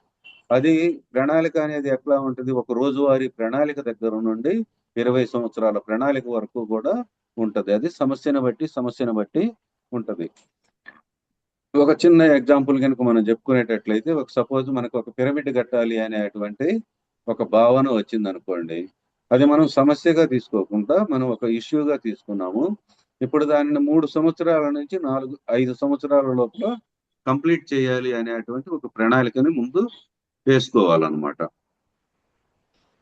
అది ప్రణాళిక అనేది ఎట్లా ఉంటుంది, ఒక రోజువారీ ప్రణాళిక దగ్గర నుండి 20 సంవత్సరాల ప్రణాళిక వరకు కూడా ఉంటది. అది సమస్యను బట్టి ఉంటది. ఒక చిన్న ఎగ్జాంపుల్ కనుక మనం చెప్పుకునేటట్లయితే, సపోజ్ మనకు ఒక పిరమిడ్ కట్టాలి అనేటువంటి ఒక భావన వచ్చింది అనుకోండి, అది మనం సమస్యగా తీసుకోకుండా మనం ఒక ఇష్యూగా తీసుకున్నాము. ఇప్పుడు దానిని 3 సంవత్సరాల నుంచి 5 సంవత్సరాల లోపల కంప్లీట్ చేయాలి అనేటువంటి ఒక ప్రణాళికని ముందు వేసుకోవాలన్నమాట.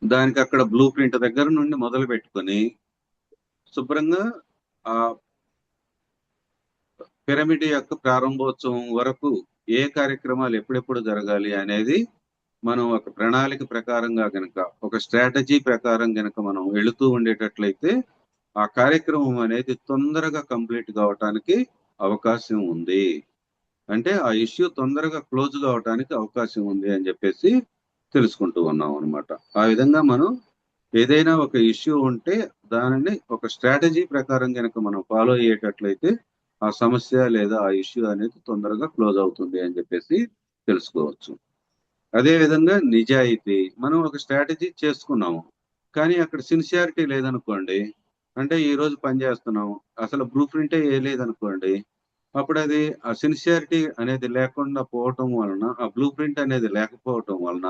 దానికి అక్కడ బ్లూ ప్రింట్ దగ్గర నుండి మొదలు పెట్టుకొని శుభ్రంగా ఆ పిరమిడ్ యొక్క ప్రారంభోత్సవం వరకు ఏ కార్యక్రమాలు ఎప్పుడెప్పుడు జరగాలి అనేది మనం ఒక ప్రణాళిక ప్రకారంగా గనక, ఒక స్ట్రాటజీ ప్రకారం గనక మనం వెళుతూ ఉండేటట్లయితే ఆ కార్యక్రమం అనేది తొందరగా కంప్లీట్ కావటానికి అవకాశం ఉంది, అంటే ఆ ఇష్యూ తొందరగా క్లోజ్ కావటానికి అవకాశం ఉంది అని చెప్పేసి తెలుసుకుంటూ ఉన్నాం అనమాట. ఆ విధంగా మనం ఏదైనా ఒక ఇష్యూ ఉంటే దానిని ఒక స్ట్రాటజీ ప్రకారం కనుక మనం ఫాలో అయ్యేటట్లయితే ఆ సమస్య లేదా ఆ ఇష్యూ అనేది తొందరగా క్లోజ్ అవుతుంది అని చెప్పేసి తెలుసుకోవచ్చు. అదే విధంగా నిజాయితీ, మనం ఒక స్ట్రాటజీ చేసుకున్నాము కానీ అక్కడ సిన్సియారిటీ లేదనుకోండి, అంటే ఈ రోజు పని చేస్తున్నాము అసలు బ్లూ ప్రింటే లేదనుకోండి, అప్పుడు అది ఆ సిన్సియారిటీ అనేది లేకుండా పోవటం వలన, ఆ బ్లూ ప్రింట్ అనేది లేకపోవటం వలన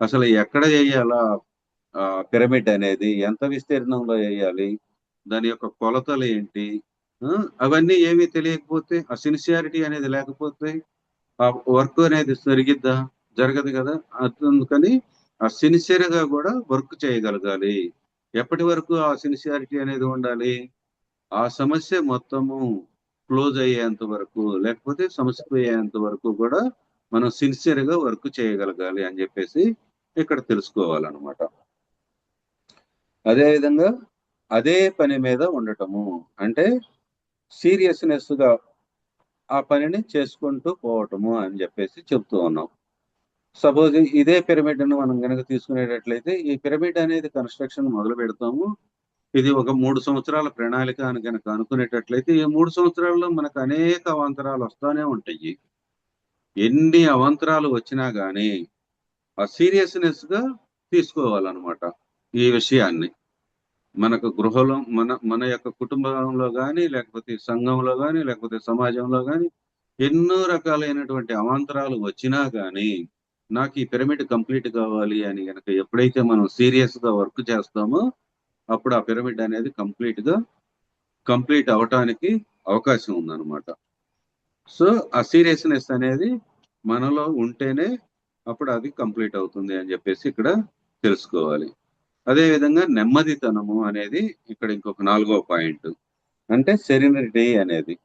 అసలు ఎక్కడ వేయాలా పిరమిడ్ అనేది, ఎంత విస్తీర్ణంలో వేయాలి, దాని యొక్క కొలతలు ఏంటి, అవన్నీ ఏమీ తెలియకపోతే, ఆ సిన్సియారిటీ అనేది లేకపోతే ఆ వర్క్ అనేది జరగదు కదా. అందుకని ఆ సిన్సియర్గా కూడా వర్క్ చేయగలగాలి. ఎప్పటి వరకు ఆ సిన్సియారిటీ అనేది ఉండాలి, ఆ సమస్య మొత్తము క్లోజ్ అయ్యేంత వరకు, లేకపోతే సమస్య పోయేంత వరకు కూడా మనం సిన్సియర్గా వర్క్ చేయగలగాలి అని చెప్పేసి ఇక్కడ తెలుసుకోవాలన్నమాట. అదేవిధంగా అదే పని మీద ఉండటము, అంటే సీరియస్నెస్గా ఆ పనిని చేసుకుంటూ పోవటము అని చెప్పేసి చెప్తూ ఉన్నాం. సపోజ్ ఇదే పిరమిడ్ను మనం కనుక తీసుకునేటట్లయితే, ఈ పిరమిడ్ అనేది కన్స్ట్రక్షన్ మొదలు పెడతాము, ఇది ఒక 3 సంవత్సరాల ప్రణాళిక అని కనుక అనుకునేటట్లయితే ఈ 3 సంవత్సరాల్లో మనకు అనేక అవాంతరాలు వస్తూనే ఉంటాయి. ఎన్ని అవాంతరాలు వచ్చినా కానీ ఆ సీరియస్నెస్గా తీసుకోవాలన్నమాట ఈ విషయాన్ని. మనకు గృహంలో మన యొక్క కుటుంబంలో కానీ, లేకపోతే సంఘంలో కానీ, లేకపోతే సమాజంలో కానీ ఎన్నో రకాలైనటువంటి అవాంతరాలు వచ్చినా కానీ నాకు ఈ పిరమిడ్ కంప్లీట్ కావాలి అని కనుక ఎప్పుడైతే మనం సీరియస్ గా వర్క్ చేస్తామో అప్పుడు ఆ పిరమిడ్ అనేది కంప్లీట్ అవటానికి అవకాశం ఉందన్నమాట. సో ఆ సీరియస్నెస్ అనేది మనలో ఉంటేనే అప్పుడు అది కంప్లీట్ అవుతుంది అని చెప్పేసి ఇక్కడ తెలుసుకోవాలి. అదే విధంగా నెమ్మదితనము అనేది ఇక్కడ ఇంకొక 4వ పాయింట్, అంటే సెరెనిటీ అనేది.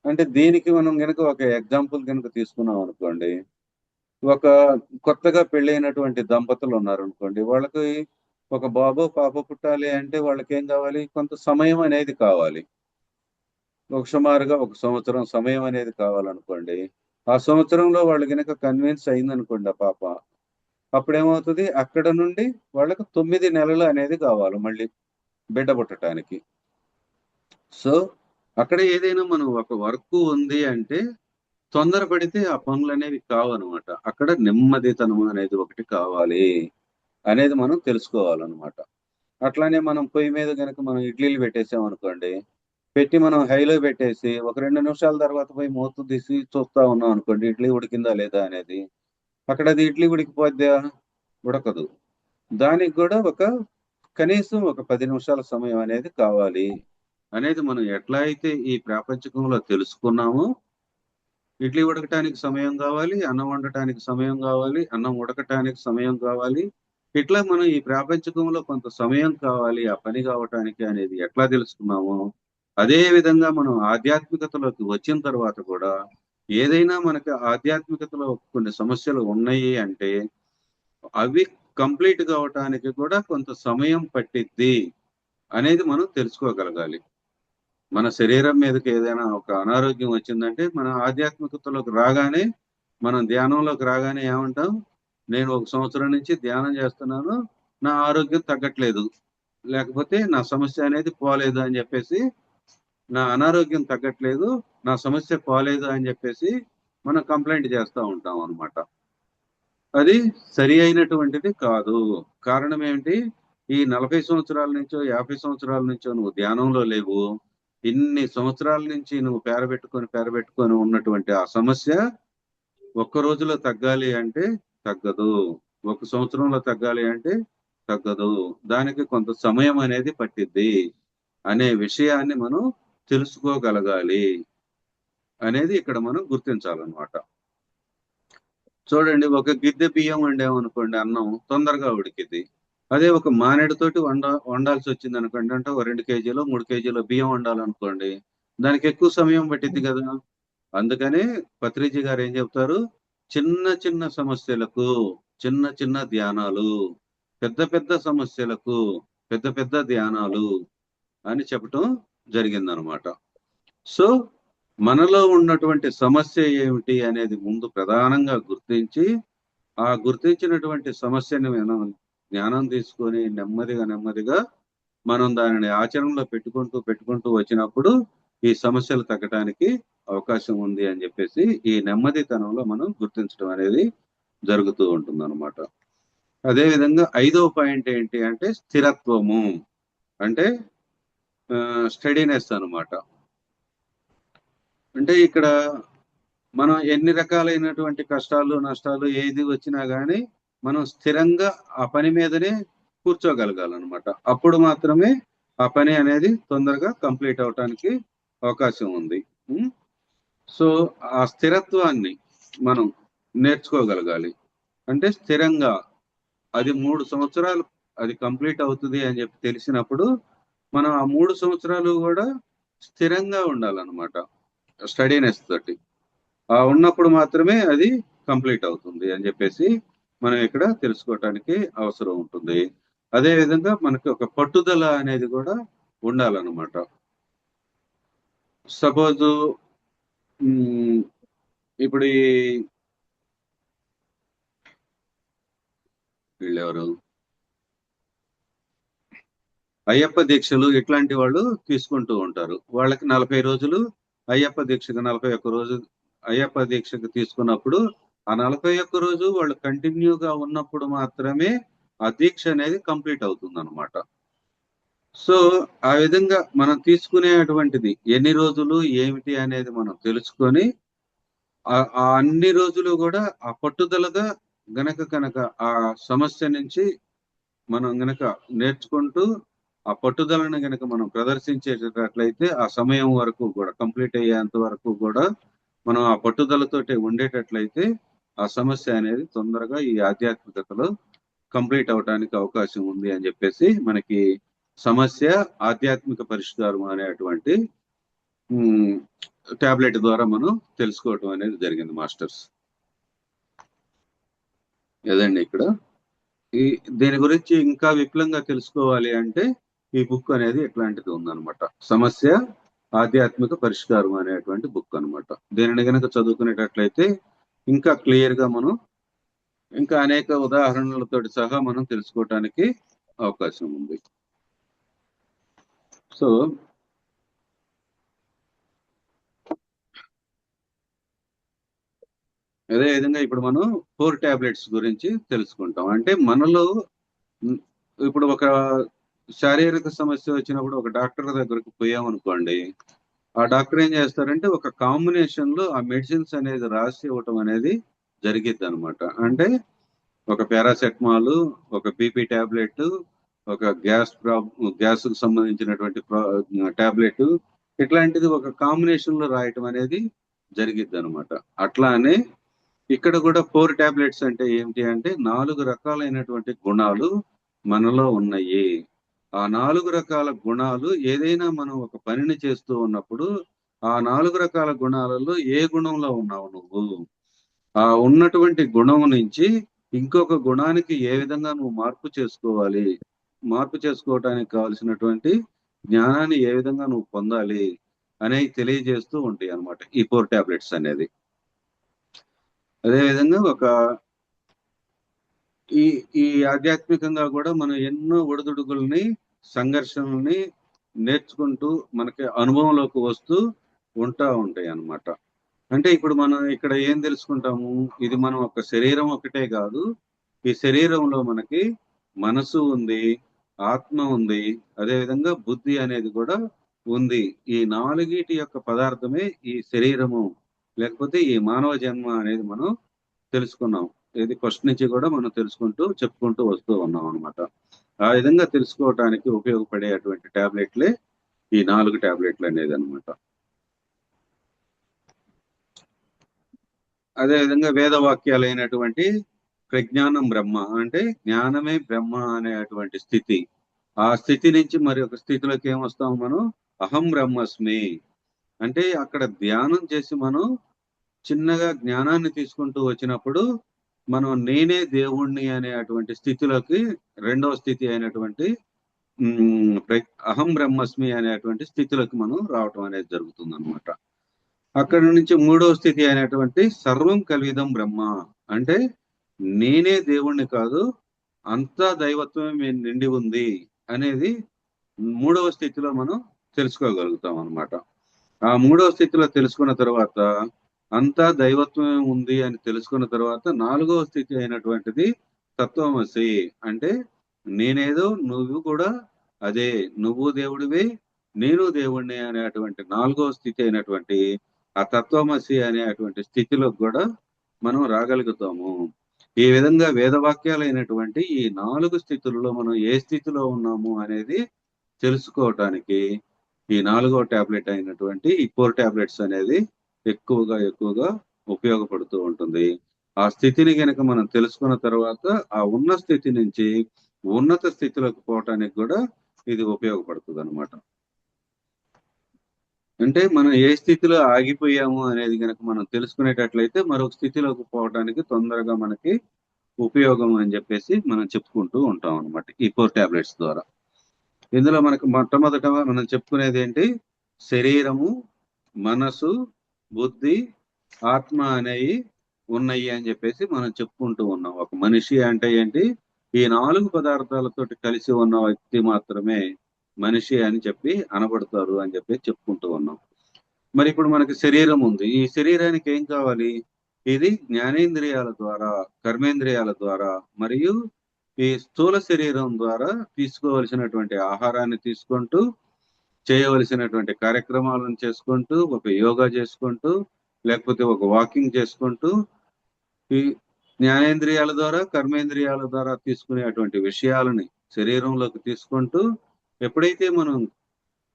అంటే దీనికి మనం కనుక ఒక ఎగ్జాంపుల్ కనుక తీసుకున్నాం అనుకోండి, ఒక కొత్తగా పెళ్ళైనటువంటి దంపతులు ఉన్నారు అనుకోండి, వాళ్ళకి ఒక బాబు పాప పుట్టాలి అంటే వాళ్ళకి ఏం కావాలి, కొంత సమయం అనేది కావాలి. సుమారుగా 1 సంవత్సరం సమయం అనేది కావాలనుకోండి. ఆ సంవత్సరంలో వాళ్ళు కనుక కన్విన్స్ అయిందనుకోండి ఆ పాప, అప్పుడేమవుతుంది, అక్కడ నుండి వాళ్ళకు 9 నెలలు అనేది కావాలి మళ్ళీ బిడ్డ పుట్టడానికి. సో అక్కడ ఏదైనా మనం ఒక వర్క్ ఉంది అంటే తొందరపడితే ఆ పనులు అనేవి కావనమాట. అక్కడ నెమ్మదితనం అనేది ఒకటి కావాలి అనేది మనం తెలుసుకోవాలన్నమాట. అట్లానే మనం పొయ్యి మీద కనుక మనం ఇడ్లీలు పెట్టేసాం అనుకోండి, పెట్టి మనం హైలో పెట్టేసి ఒక 2 నిమిషాల తర్వాత పోయి మూత తీసి చూస్తా ఉన్నాం అనుకోండి, ఇడ్లీ ఉడికిందా లేదా అనేది. అక్కడ అది ఇడ్లీ ఉడికిపోద్దా? ఉడకదు. దానికి కూడా కనీసం ఒక 10 నిమిషాల సమయం అనేది కావాలి అనేది మనం ఎట్లా అయితే ఈ ప్రాపంచికంలో తెలుసుకున్నామో, ఇడ్లీ ఉడకటానికి సమయం కావాలి, అన్నం వండటానికి సమయం కావాలి, అన్నం ఉడకటానికి సమయం కావాలి. ఇట్లా మనం ఈ ప్రాపంచికంలో కొంత సమయం కావాలి ఆ పని కావటానికి అనేది ఎట్లా తెలుసుకున్నామో, అదే విధంగా మనం ఆధ్యాత్మికతలోకి వచ్చిన తర్వాత కూడా ఏదైనా మనకి ఆధ్యాత్మికతలో కొన్ని సమస్యలు ఉన్నాయి అంటే అవి కంప్లీట్ కావటానికి కూడా కొంత సమయం పట్టిద్ది అనేది మనం తెలుసుకోగలగాలి. మన శరీరం మీదకి ఏదైనా ఒక అనారోగ్యం వచ్చిందంటే మన ఆధ్యాత్మికతలోకి రాగానే, మనం ధ్యానంలోకి రాగానే ఏమంటాం, నేను 1 సంవత్సరం నుంచి ధ్యానం చేస్తున్నాను, నా ఆరోగ్యం తగ్గట్లేదు, లేకపోతే నా సమస్య అనేది పోలేదు అని చెప్పేసి, నా అనారోగ్యం తగ్గట్లేదు, నా సమస్య పోలేదు అని చెప్పేసి మనం కంప్లైంట్ చేస్తూ ఉంటాం అనమాట. అది సరి అయినటువంటిది కాదు. కారణం ఏమిటి, ఈ 40 సంవత్సరాల నుంచో 50 సంవత్సరాల నుంచో నువ్వు ధ్యానంలో లేవు. ఇన్ని సంవత్సరాల నుంచి నువ్వు పేరబెట్టుకొని ఉన్నటువంటి ఆ సమస్య ఒక్క రోజులో తగ్గాలి అంటే తగ్గదు. 1 సంవత్సరంలో తగ్గాలి అంటే తగ్గదు. దానికి కొంత సమయం అనేది పట్టిద్ది అనే విషయాన్ని మనం తెలుసుకోగలగాలి అనేది ఇక్కడ మనం గుర్తించాలన్నమాట. చూడండి, ఒక గిద్దె బియ్యం వండామనుకోండి, అన్నం తొందరగా ఉడికిద్ది. అదే ఒక మానేడుతోటి వండాల్సి వచ్చింది అనుకోండి, అంటే ఒక 2 కేజీలు 3 కేజీలు బియ్యం వండాలనుకోండి, దానికి ఎక్కువ సమయం పట్టిద్ది కదా. అందుకనే పత్రిజీ గారు ఏం చెప్తారు, చిన్న చిన్న సమస్యలకు చిన్న చిన్న ధ్యానాలు, పెద్ద పెద్ద సమస్యలకు పెద్ద పెద్ద ధ్యానాలు అని చెప్పటం జరిగిందనమాట. సో మనలో ఉన్నటువంటి సమస్య ఏమిటి అనేది ముందు ప్రధానంగా గుర్తించి, ఆ గుర్తించినటువంటి సమస్యని మనం జ్ఞానం తీసుకొని నెమ్మదిగా మనం దానిని ఆచరణలో పెట్టుకుంటూ వచ్చినప్పుడు ఈ సమస్యలు తగ్గడానికి అవకాశం ఉంది అని చెప్పేసి ఈ నెమ్మదితనంలో మనం గుర్తించడం అనేది జరుగుతూ ఉంటుంది అనమాట. అదేవిధంగా 5వ పాయింట్ ఏంటి అంటే స్థిరత్వము, అంటే స్టడీనెస్ అనమాట. అంటే ఇక్కడ మనం ఎన్ని రకాలైనటువంటి కష్టాలు నష్టాలు ఏది వచ్చినా కానీ మనం స్థిరంగా ఆ పని మీదనే కూర్చోగలగాలన్నమాట. అప్పుడు మాత్రమే ఆ పని అనేది తొందరగా కంప్లీట్ అవటానికి అవకాశం ఉంది. సో ఆ స్థిరత్వాన్ని మనం నేర్చుకోగలగాలి. అంటే స్థిరంగా అది 3 సంవత్సరాలు అది కంప్లీట్ అవుతుంది అని చెప్పి తెలిసినప్పుడు మనం ఆ 3 సంవత్సరాలు కూడా స్థిరంగా ఉండాలన్నమాట. స్టడీనెస్ తోటి ఉన్నప్పుడు మాత్రమే అది కంప్లీట్ అవుతుంది అని చెప్పేసి మనం ఇక్కడ తెలుసుకోవటానికి అవసరం ఉంటుంది. అదే విధంగా మనకి ఒక పట్టుదల అనేది కూడా ఉండాలన్నమాట. సపోజ్ ఇప్పుడు వీళ్ళెవరు అయ్యప్ప దీక్షలు ఇట్లాంటి వాళ్ళు తీసుకుంటూ ఉంటారు. వాళ్ళకి 40 రోజులు అయ్యప్ప దీక్షకు 41 రోజు అయ్యప్ప దీక్షకు తీసుకున్నప్పుడు ఆ 41 రోజు వాళ్ళు కంటిన్యూగా ఉన్నప్పుడు మాత్రమే ఆ దీక్ష అనేది కంప్లీట్ అవుతుంది అనమాట. సో ఆ విధంగా మనం తీసుకునేటువంటిది ఎన్ని రోజులు ఏమిటి అనేది మనం తెలుసుకొని ఆ అన్ని రోజులు కూడా ఆ పట్టుదలగా కనుక ఆ సమస్య నుంచి మనం గనక నేర్చుకుంటూ ఆ పట్టుదలను గనక మనం ప్రదర్శించేటట్లయితే ఆ సమయం వరకు కూడా కంప్లీట్ అయ్యేంత వరకు కూడా మనం ఆ పట్టుదలతోటి ఉండేటట్లయితే ఆ సమస్య అనేది తొందరగా ఈ ఆధ్యాత్మికతలో కంప్లీట్ అవడానికి అవకాశం ఉంది అని చెప్పేసి మనకి సమస్య ఆధ్యాత్మిక పరిష్కారం అనేటువంటి టాబ్లెట్ ద్వారా మనం తెలుసుకోవటం అనేది జరిగింది మాస్టర్స్. ఏదండి ఇక్కడ దీని గురించి ఇంకా విపులంగా తెలుసుకోవాలి అంటే ఈ బుక్ అనేది ఎట్లాంటిది ఉందన్నమాట. సమస్య ఆధ్యాత్మిక పరిష్కారం అనేటువంటి బుక్ అన్నమాట. దీనిని గనక చదువుకునేటట్లయితే ఇంకా క్లియర్ గా మనం ఇంకా అనేక ఉదాహరణలతో సహా మనం తెలుసుకోవటానికి అవకాశం ఉంది. సో అదే విధంగా ఇప్పుడు మనం 4 టాబ్లెట్స్ గురించి తెలుసుకుంటాం. అంటే మనలో ఇప్పుడు ఒక శారీరక సమస్య వచ్చినప్పుడు ఒక డాక్టర్ దగ్గరకు పోయామనుకోండి, ఆ డాక్టర్ ఏం చేస్తారంటే ఒక కాంబినేషన్ లో ఆ మెడిసిన్స్ అనేది రాసి ఇవ్వటం అనేది జరిగిద్ది అనమాట. అంటే ఒక పారాసెటమాల్, ఒక బీపీ టాబ్లెట్, ఒక గ్యాస్ కు సంబంధించినటువంటి టాబ్లెట్, ఇట్లాంటిది ఒక కాంబినేషన్ లో రాయటం అనేది జరిగిద్ది అనమాట. అట్లానే ఇక్కడ కూడా 4 టాబ్లెట్స్ అంటే ఏమిటి అంటే 4 రకాలైనటువంటి గుణాలు మనలో ఉన్నాయి. ఆ 4 రకాల గుణాలు ఏదైనా మనం ఒక పనిని చేస్తూ ఉన్నప్పుడు ఆ 4 రకాల గుణాలలో ఏ గుణంలో ఉన్నావు నువ్వు, ఆ ఉన్నటువంటి గుణం నుంచి ఇంకొక గుణానికి ఏ విధంగా నువ్వు మార్పు చేసుకోవాలి, మార్పు చేసుకోవటానికి కావాల్సినటువంటి జ్ఞానాన్ని ఏ విధంగా నువ్వు పొందాలి అనేవి తెలియజేస్తూ ఉంటాయి అన్నమాట ఈ 4 టాబ్లెట్స్ అనేది. అదేవిధంగా ఈ ఈ ఆధ్యాత్మికంగా కూడా మనం ఎన్నో ఒడిదుడుకుల్ని, సంఘర్షణల్ని నేర్చుకుంటూ మనకి అనుభవంలోకి వస్తూ ఉంటాయి అన్నమాట. అంటే ఇప్పుడు మనం ఇక్కడ ఏం తెలుసుకుంటాము, ఇది మనం ఒక శరీరం ఒకటే కాదు, ఈ శరీరంలో మనకి మనసు ఉంది, ఆత్మ ఉంది, అదేవిధంగా బుద్ధి అనేది కూడా ఉంది. ఈ 4 యొక్క పదార్థమే ఈ శరీరము, లేకపోతే ఈ మానవ జన్మ అనేది మనం తెలుసుకున్నాం. ఇది ఫస్ట్ నుంచి కూడా మనం చెప్పుకుంటూ వస్తూ ఉన్నాం అనమాట. ఆ విధంగా తెలుసుకోవటానికి ఉపయోగపడేటువంటి టాబ్లెట్లే ఈ 4 టాబ్లెట్లు అనేది అనమాట. అదేవిధంగా వేదవాక్యాలైనటువంటి ప్రజ్ఞానం బ్రహ్మ, అంటే జ్ఞానమే బ్రహ్మ అనేటువంటి స్థితి. ఆ స్థితి నుంచి మరి ఒక స్థితిలోకి ఏమొస్తాం మనం, అహం బ్రహ్మస్మి అంటే అక్కడ ధ్యానం చేసి మనం చిన్నగా జ్ఞానాన్ని తీసుకుంటూ వచ్చినప్పుడు మనం నేనే దేవుణ్ణి అనేటువంటి స్థితిలోకి, రెండవ స్థితి అయినటువంటి అహం బ్రహ్మస్మి అనేటువంటి స్థితిలోకి మనం రావటం అనేది జరుగుతుంది అనమాట. అక్కడి నుంచి మూడవ స్థితి అయినటువంటి సర్వం కలివిదం బ్రహ్మ, అంటే నేనే దేవుణ్ణి కాదు, అంతా దైవత్వమే నిండి ఉంది అనేది మూడవ స్థితిలో మనం తెలుసుకోగలుగుతాం అనమాట. ఆ మూడవ స్థితిలో తెలుసుకున్న తర్వాత అంతా దైవత్వమే ఉంది అని తెలుసుకున్న తర్వాత 4వ స్థితి అయినటువంటిది తత్వమసి, అంటే నేనేదో నువ్వు కూడా అదే, నువ్వు దేవుడివే నేను దేవుడిని అనేటువంటి 4వ స్థితి అయినటువంటి ఆ తత్వమసి అనేటువంటి స్థితిలో కూడా మనం రాగలుగుతాము. ఈ విధంగా వేదవాక్యాలైనటువంటి ఈ 4 స్థితులలో మనం ఏ స్థితిలో ఉన్నాము అనేది తెలుసుకోవటానికి ఈ 4వ టాబ్లెట్ అయినటువంటి ఈ 4 టాబ్లెట్స్ అనేది ఎక్కువగా ఉపయోగపడుతూ ఉంటుంది. ఆ స్థితిని కనుక మనం తెలుసుకున్న తర్వాత ఆ ఉన్న స్థితి నుంచి ఉన్నత స్థితిలోకి పోవటానికి కూడా ఇది ఉపయోగపడుతుంది అనమాట. అంటే మనం ఏ స్థితిలో ఆగిపోయాము అనేది కనుక మనం తెలుసుకునేటట్లయితే మరొక స్థితిలోకి పోవడానికి తొందరగా మనకి ఉపయోగం అని చెప్పేసి మనం చెప్పుకుంటూ ఉంటాం అనమాట ఈ 4 టాబ్లెట్స్ ద్వారా. ఇందులో మనకు మొట్టమొదట మనం చెప్పుకునేది ఏంటి, శరీరము, మనసు, బుద్ధి, ఆత్మ అనేవి ఉన్నాయి అని చెప్పేసి మనం చెప్పుకుంటూ ఉన్నాం. ఒక మనిషి అంటే ఏంటి, ఈ 4 పదార్థాలతోటి కలిసి ఉన్న వ్యక్తి మాత్రమే మనిషి అని చెప్పి అనబడతారు అని చెప్పి చెప్పుకుంటూ ఉన్నాం. మరి ఇప్పుడు మనకి శరీరం ఉంది, ఈ శరీరానికి ఏం కావాలి, ఇది జ్ఞానేంద్రియాల ద్వారా, కర్మేంద్రియాల ద్వారా మరియు ఈ స్థూల శరీరం ద్వారా తీసుకోవలసినటువంటి ఆహారాన్ని తీసుకుంటూ, చేయవలసినటువంటి కార్యక్రమాలను చేసుకుంటూ, ఒక యోగా చేసుకుంటూ, లేకపోతే ఒక వాకింగ్ చేసుకుంటూ ఈ జ్ఞానేంద్రియాల ద్వారా కర్మేంద్రియాల ద్వారా తీసుకునేటువంటి విషయాలని శరీరంలోకి తీసుకుంటూ ఎప్పుడైతే మనం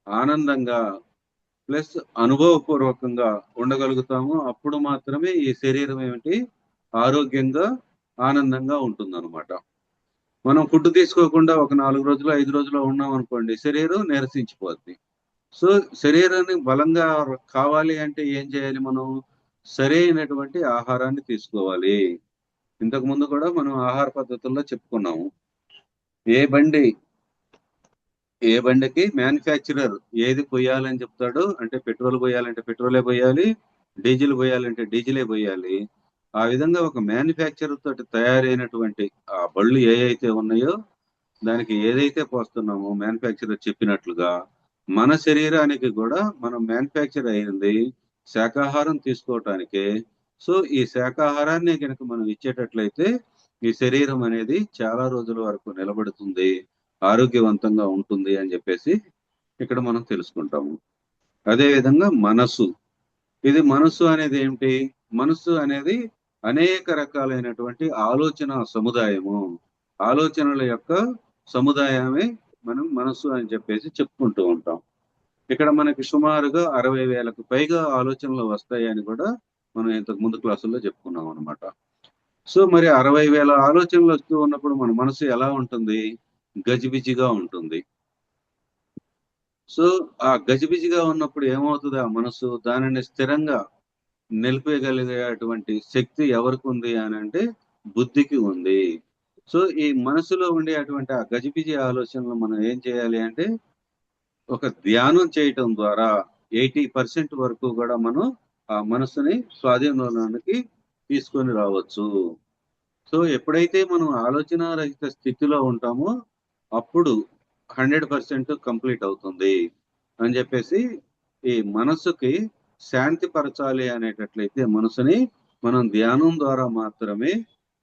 ఆనందంగా ప్లస్ అనుభవపూర్వకంగా ఉండగలుగుతామో అప్పుడు మాత్రమే ఈ శరీరం ఏమిటి ఆరోగ్యంగా ఆనందంగా ఉంటుందన్నమాట. మనం ఫుడ్ తీసుకోకుండా ఒక 4 రోజులు 5 రోజులు ఉన్నాం అనుకోండి, శరీరం నీరసించిపోద్ది. సో శరీరాన్ని బలంగా కావాలి అంటే ఏం చేయాలి? మనం సరైనటువంటి ఆహారాన్ని తీసుకోవాలి. ఇంతకు ముందు కూడా మనం ఆహార పద్ధతుల్లో చెప్పుకున్నాము. ఏ బండికి మ్యానుఫ్యాక్చరర్ ఏది పోయాలని చెప్తాడో, అంటే పెట్రోల్ పోయాలంటే పెట్రోలే పోయాలి, డీజిల్ పోయాలంటే డీజిలే పోయాలి. ఆ విధంగా ఒక మ్యానుఫ్యాక్చరర్ తోటి తయారైనటువంటి ఆ బళ్ళు ఏవైతే ఉన్నాయో దానికి ఏదైతే పోస్తున్నామో మ్యానుఫ్యాక్చరర్ చెప్పినట్లుగా మన శరీరానికి కూడా మనం మ్యానుఫ్యాక్చర్ అయింది శాకాహారం తీసుకోవటానికే. సో ఈ శాకాహారాన్ని కనుక మనం ఇచ్చేటట్లయితే ఈ శరీరం అనేది చాలా రోజుల వరకు నిలబడుతుంది, ఆరోగ్యవంతంగా ఉంటుంది అని చెప్పేసి ఇక్కడ మనం తెలుసుకుంటాము. అదే విధంగా మనసు, ఇది మనసు అనేది ఏమిటి? మనసు అనేది అనేక రకాలైనటువంటి ఆలోచన సముదాయము, ఆలోచనల యొక్క సముదాయమే మనం మనసు అని చెప్పేసి చెప్పుకుంటూ ఉంటాం. ఇక్కడ మనకి సుమారుగా 60,000కు పైగా ఆలోచనలు వస్తాయని కూడా మనం ఇంతకు ముందు క్లాసుల్లో చెప్పుకున్నాం అనమాట. సో మరి 60,000 ఆలోచనలు వస్తూ ఉన్నప్పుడు మన మనసు ఎలా ఉంటుంది? గజిబిజిగా ఉంటుంది. సో ఆ గజిబిజిగా ఉన్నప్పుడు ఏమవుతుంది? ఆ మనసు దానిని స్థిరంగా నిలిపేయగలిగేటువంటి శక్తి ఎవరికి ఉంది అని అంటే బుద్ధికి ఉంది. సో ఈ మనసులో ఉండేటువంటి ఆ గజిబిజి ఆలోచనలు మనం ఏం చేయాలి అంటే ఒక ధ్యానం చేయటం ద్వారా 80% వరకు కూడా మనం ఆ మనసుని స్వాధీనంలోనికి తీసుకొని రావచ్చు. సో ఎప్పుడైతే మనం ఆలోచన రహిత స్థితిలో ఉంటామో అప్పుడు 100% కంప్లీట్ అవుతుంది అని చెప్పేసి ఈ మనసుకి శాంతి పరచాలి అనేటట్లయితే మనసుని మనం ధ్యానం ద్వారా మాత్రమే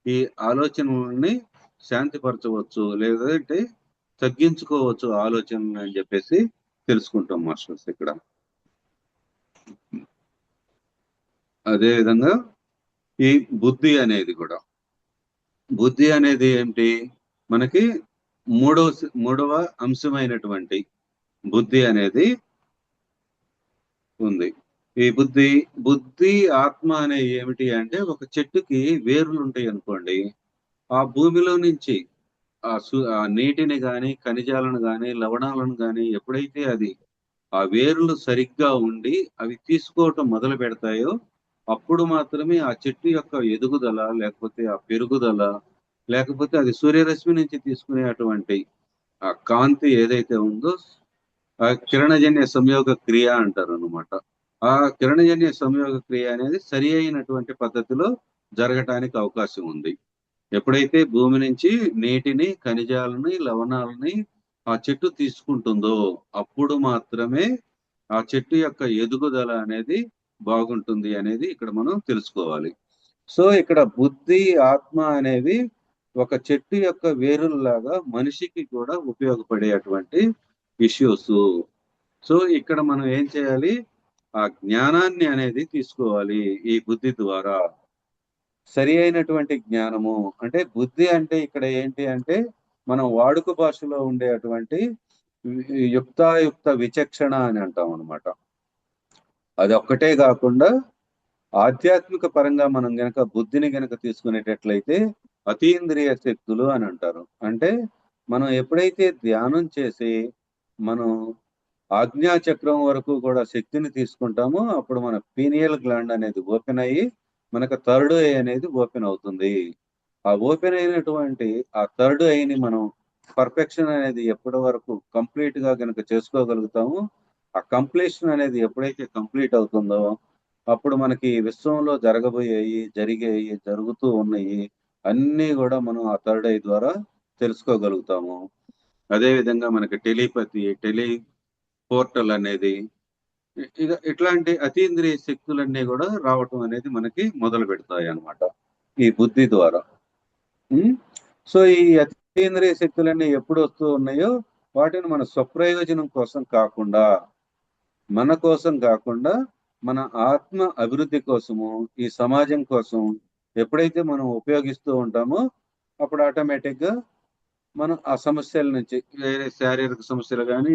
ఈ ఆలోచనల్ని శాంతిపరచవచ్చు, లేదంటే తగ్గించుకోవచ్చు ఆలోచనలు అని చెప్పేసి తెలుసుకుంటాం మాస్టర్స్ ఇక్కడ. అదే విధంగా ఈ బుద్ధి అనేది ఏంటి? మనకి మూడవ అంశమైనటువంటి బుద్ధి అనేది ఉంది. ఈ బుద్ధి ఆత్మ అనే ఏమిటి అంటే ఒక చెట్టుకి వేర్లు ఉంటాయి అనుకోండి, ఆ భూమిలో నుంచి ఆ నీటిని గాని ఖనిజాలను గాని లవణాలను గాని ఎప్పుడైతే అది ఆ వేర్లు సరిగ్గా ఉండి అవి తీసుకోవటం మొదలు పెడతాయో అప్పుడు మాత్రమే ఆ చెట్టు యొక్క ఎదుగుదల, లేకపోతే ఆ పెరుగుదల, లేకపోతే అది సూర్యరశ్మి నుంచి తీసుకునేటువంటి ఆ కాంతి ఏదైతే ఉందో ఆ కిరణజన్య సంయోగ క్రియ అంటారు అనమాట. ఆ కిరణజన్య సంయోగ క్రియ అనేది సరి అయినటువంటి పద్ధతిలో జరగటానికి అవకాశం ఉంది. ఎప్పుడైతే భూమి నుంచి నీటిని ఖనిజాలని లవణాలని ఆ చెట్టు తీసుకుంటుందో అప్పుడు మాత్రమే ఆ చెట్టు యొక్క ఎదుగుదల అనేది బాగుంటుంది అనేది ఇక్కడ మనం తెలుసుకోవాలి. సో ఇక్కడ బుద్ధి ఆత్మ అనేవి ఒక చెట్టు యొక్క వేరుల్లాగా మనిషికి కూడా ఉపయోగపడేటువంటి ఇష్యూస్. సో ఇక్కడ మనం ఏం చేయాలి? ఆ జ్ఞానాన్ని అనేది తీసుకోవాలి ఈ బుద్ధి ద్వారా. సరి అయినటువంటి జ్ఞానము అంటే బుద్ధి అంటే ఇక్కడ ఏంటి అంటే మనం వాడుక భాషలో ఉండేటువంటి యుక్తాయుక్త విచక్షణ అని అంటాం అనమాట. అది ఒక్కటే కాకుండా ఆధ్యాత్మిక పరంగా మనం గనక బుద్ధిని గనక తీసుకునేటట్లయితే అతీంద్రియ శక్తులు అని అంటారు. అంటే మనం ఎప్పుడైతే ధ్యానం చేసి మనం ఆజ్ఞాచక్రం వరకు కూడా శక్తిని తీసుకుంటామో అప్పుడు మన పీనియల్ గ్లాండ్ అనేది ఓపెన్ అయ్యి మనకు థర్డ్ ఐ అనేది ఓపెన్ అవుతుంది. ఆ ఓపెన్ అయినటువంటి ఆ థర్డ్ ఐని మనం పర్ఫెక్షన్ అనేది ఎప్పటి వరకు కంప్లీట్ గా కనుక చేసుకోగలుగుతామో ఆ కంప్లీషన్ అనేది ఎప్పుడైతే కంప్లీట్ అవుతుందో అప్పుడు మనకి విశ్వంలో జరిగేవి జరుగుతూ ఉన్నాయి అన్నీ కూడా మనం ఆ థర్డ్ ఐ ద్వారా తెలుసుకోగలుగుతాము. అదేవిధంగా మనకి పోర్టల్ అనేది ఇట్లాంటి అతీంద్రియ శక్తులన్నీ కూడా రావటం అనేది మనకి మొదలు పెడతాయి అన్నమాట ఈ బుద్ధి ద్వారా. సో ఈ అతీంద్రియ శక్తులన్నీ ఎప్పుడు వస్తూ ఉన్నాయో వాటిని మన స్వప్రయోజనం కోసం కాకుండా మన కోసం కాకుండా మన ఆత్మ అభివృద్ధి కోసము, ఈ సమాజం కోసం ఎప్పుడైతే మనం ఉపయోగిస్తూ ఉంటామో అప్పుడు ఆటోమేటిక్ గా మనం ఆ సమస్యల నుంచి, వేరే శారీరక సమస్యలు కానీ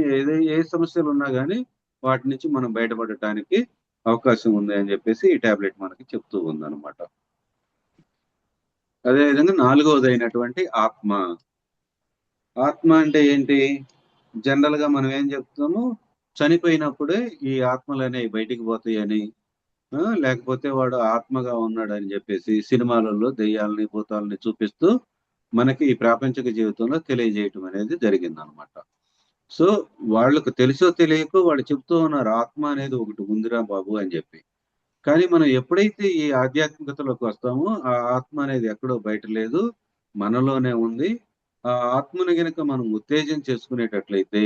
ఏ సమస్యలు ఉన్నా కానీ వాటి నుంచి మనం బయటపడటానికి అవకాశం ఉంది అని చెప్పేసి ఈ టాబ్లెట్ మనకి చెప్తూ ఉందన్నమాట. అదేవిధంగా 4వది అయినటువంటి ఆత్మ. ఆత్మ అంటే ఏంటి? జనరల్ గా మనం ఏం చెప్తాము, చనిపోయినప్పుడే ఈ ఆత్మలు అనేవి బయటికి పోతాయని, లేకపోతే వాడు ఆత్మగా ఉన్నాడు అని చెప్పేసి సినిమాలలో దెయ్యాలని భూతాలని చూపిస్తూ మనకి ఈ ప్రాపంచిక జీవితంలో తెలియజేయటం అనేది జరిగిందనమాట. సో వాళ్ళకు తెలుసో తెలియకో వాళ్ళు చెప్తూ ఉన్నారు ఆత్మ అనేది ఒకటి ఉందిరా బాబు అని చెప్పి. కానీ మనం ఎప్పుడైతే ఈ ఆధ్యాత్మికతలోకి వస్తామో ఆ ఆత్మ అనేది ఎక్కడో బయట లేదు, మనలోనే ఉంది. ఆ ఆత్మను గనక మనం ఉత్తేజం చేసుకునేటట్లయితే,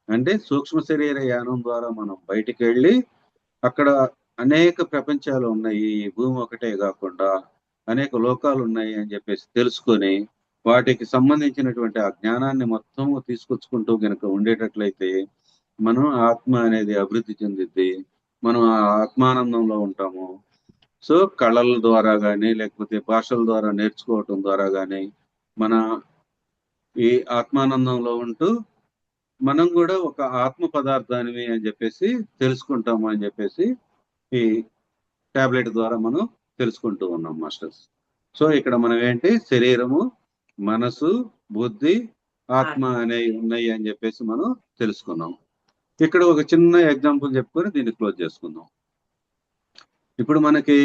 అంటే సూక్ష్మ శరీర యానం ద్వారా మనం బయటికి వెళ్ళి అక్కడ అనేక ప్రపంచాలు ఉన్నాయి, ఈ భూమి ఒకటే కాకుండా అనేక లోకాలు ఉన్నాయి అని చెప్పేసి తెలుసుకొని వాటికి సంబంధించినటువంటి ఆ జ్ఞానాన్ని మొత్తం తీసుకొచ్చుకుంటూ గనక ఉండేటట్లయితే మనం ఆత్మ అనేది అభివృద్ధి చెందిద్ది. మనం ఆ ఆత్మానందంలో ఉంటాము. సో కళల ద్వారా కానీ లేకపోతే భాషల ద్వారా నేర్చుకోవటం ద్వారా కానీ మన ఈ ఆత్మానందంలో ఉంటూ మనం కూడా ఒక ఆత్మ పదార్థానివి అని చెప్పేసి తెలుసుకుంటాము అని చెప్పేసి ఈ టాబ్లెట్ ద్వారా మనం తెలుసుకుంటూ ఉన్నాం మాస్టర్స్. సో ఇక్కడ మనం ఏంటి, శరీరము, మనసు, బుద్ధి, ఆత్మ అనేవి ఉన్నాయి అని చెప్పేసి మనం తెలుసుకున్నాం. ఇక్కడ ఒక చిన్న ఎగ్జాంపుల్ చెప్పుకొని దీన్ని క్లోజ్ చేసుకుందాం. ఇప్పుడు మనకి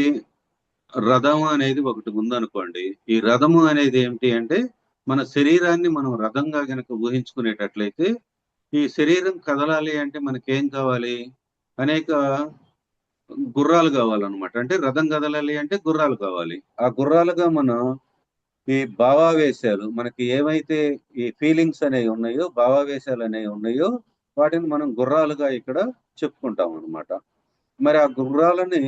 రథము అనేది ఒకటి ఉందనుకోండి. ఈ రథము అనేది ఏమిటి అంటే మన శరీరాన్ని మనం రథంగా గనక ఊహించుకునేటట్లయితే ఈ శరీరం కదలాలి అంటే మనకేం కావాలి, అనేక గుర్రాలు కావాలన్నమాట. అంటే రథం కదలాలి అంటే గుర్రాలు కావాలి. ఆ గుర్రాలుగా మనం ఈ భావావేశాలు, మనకి ఏమైతే ఈ ఫీలింగ్స్ అనేవి ఉన్నాయో, భావావేశాలు అనేవి ఉన్నాయో వాటిని మనం గుర్రాలుగా ఇక్కడ చెప్పుకుంటాం అనమాట. మరి ఆ గుర్రాలని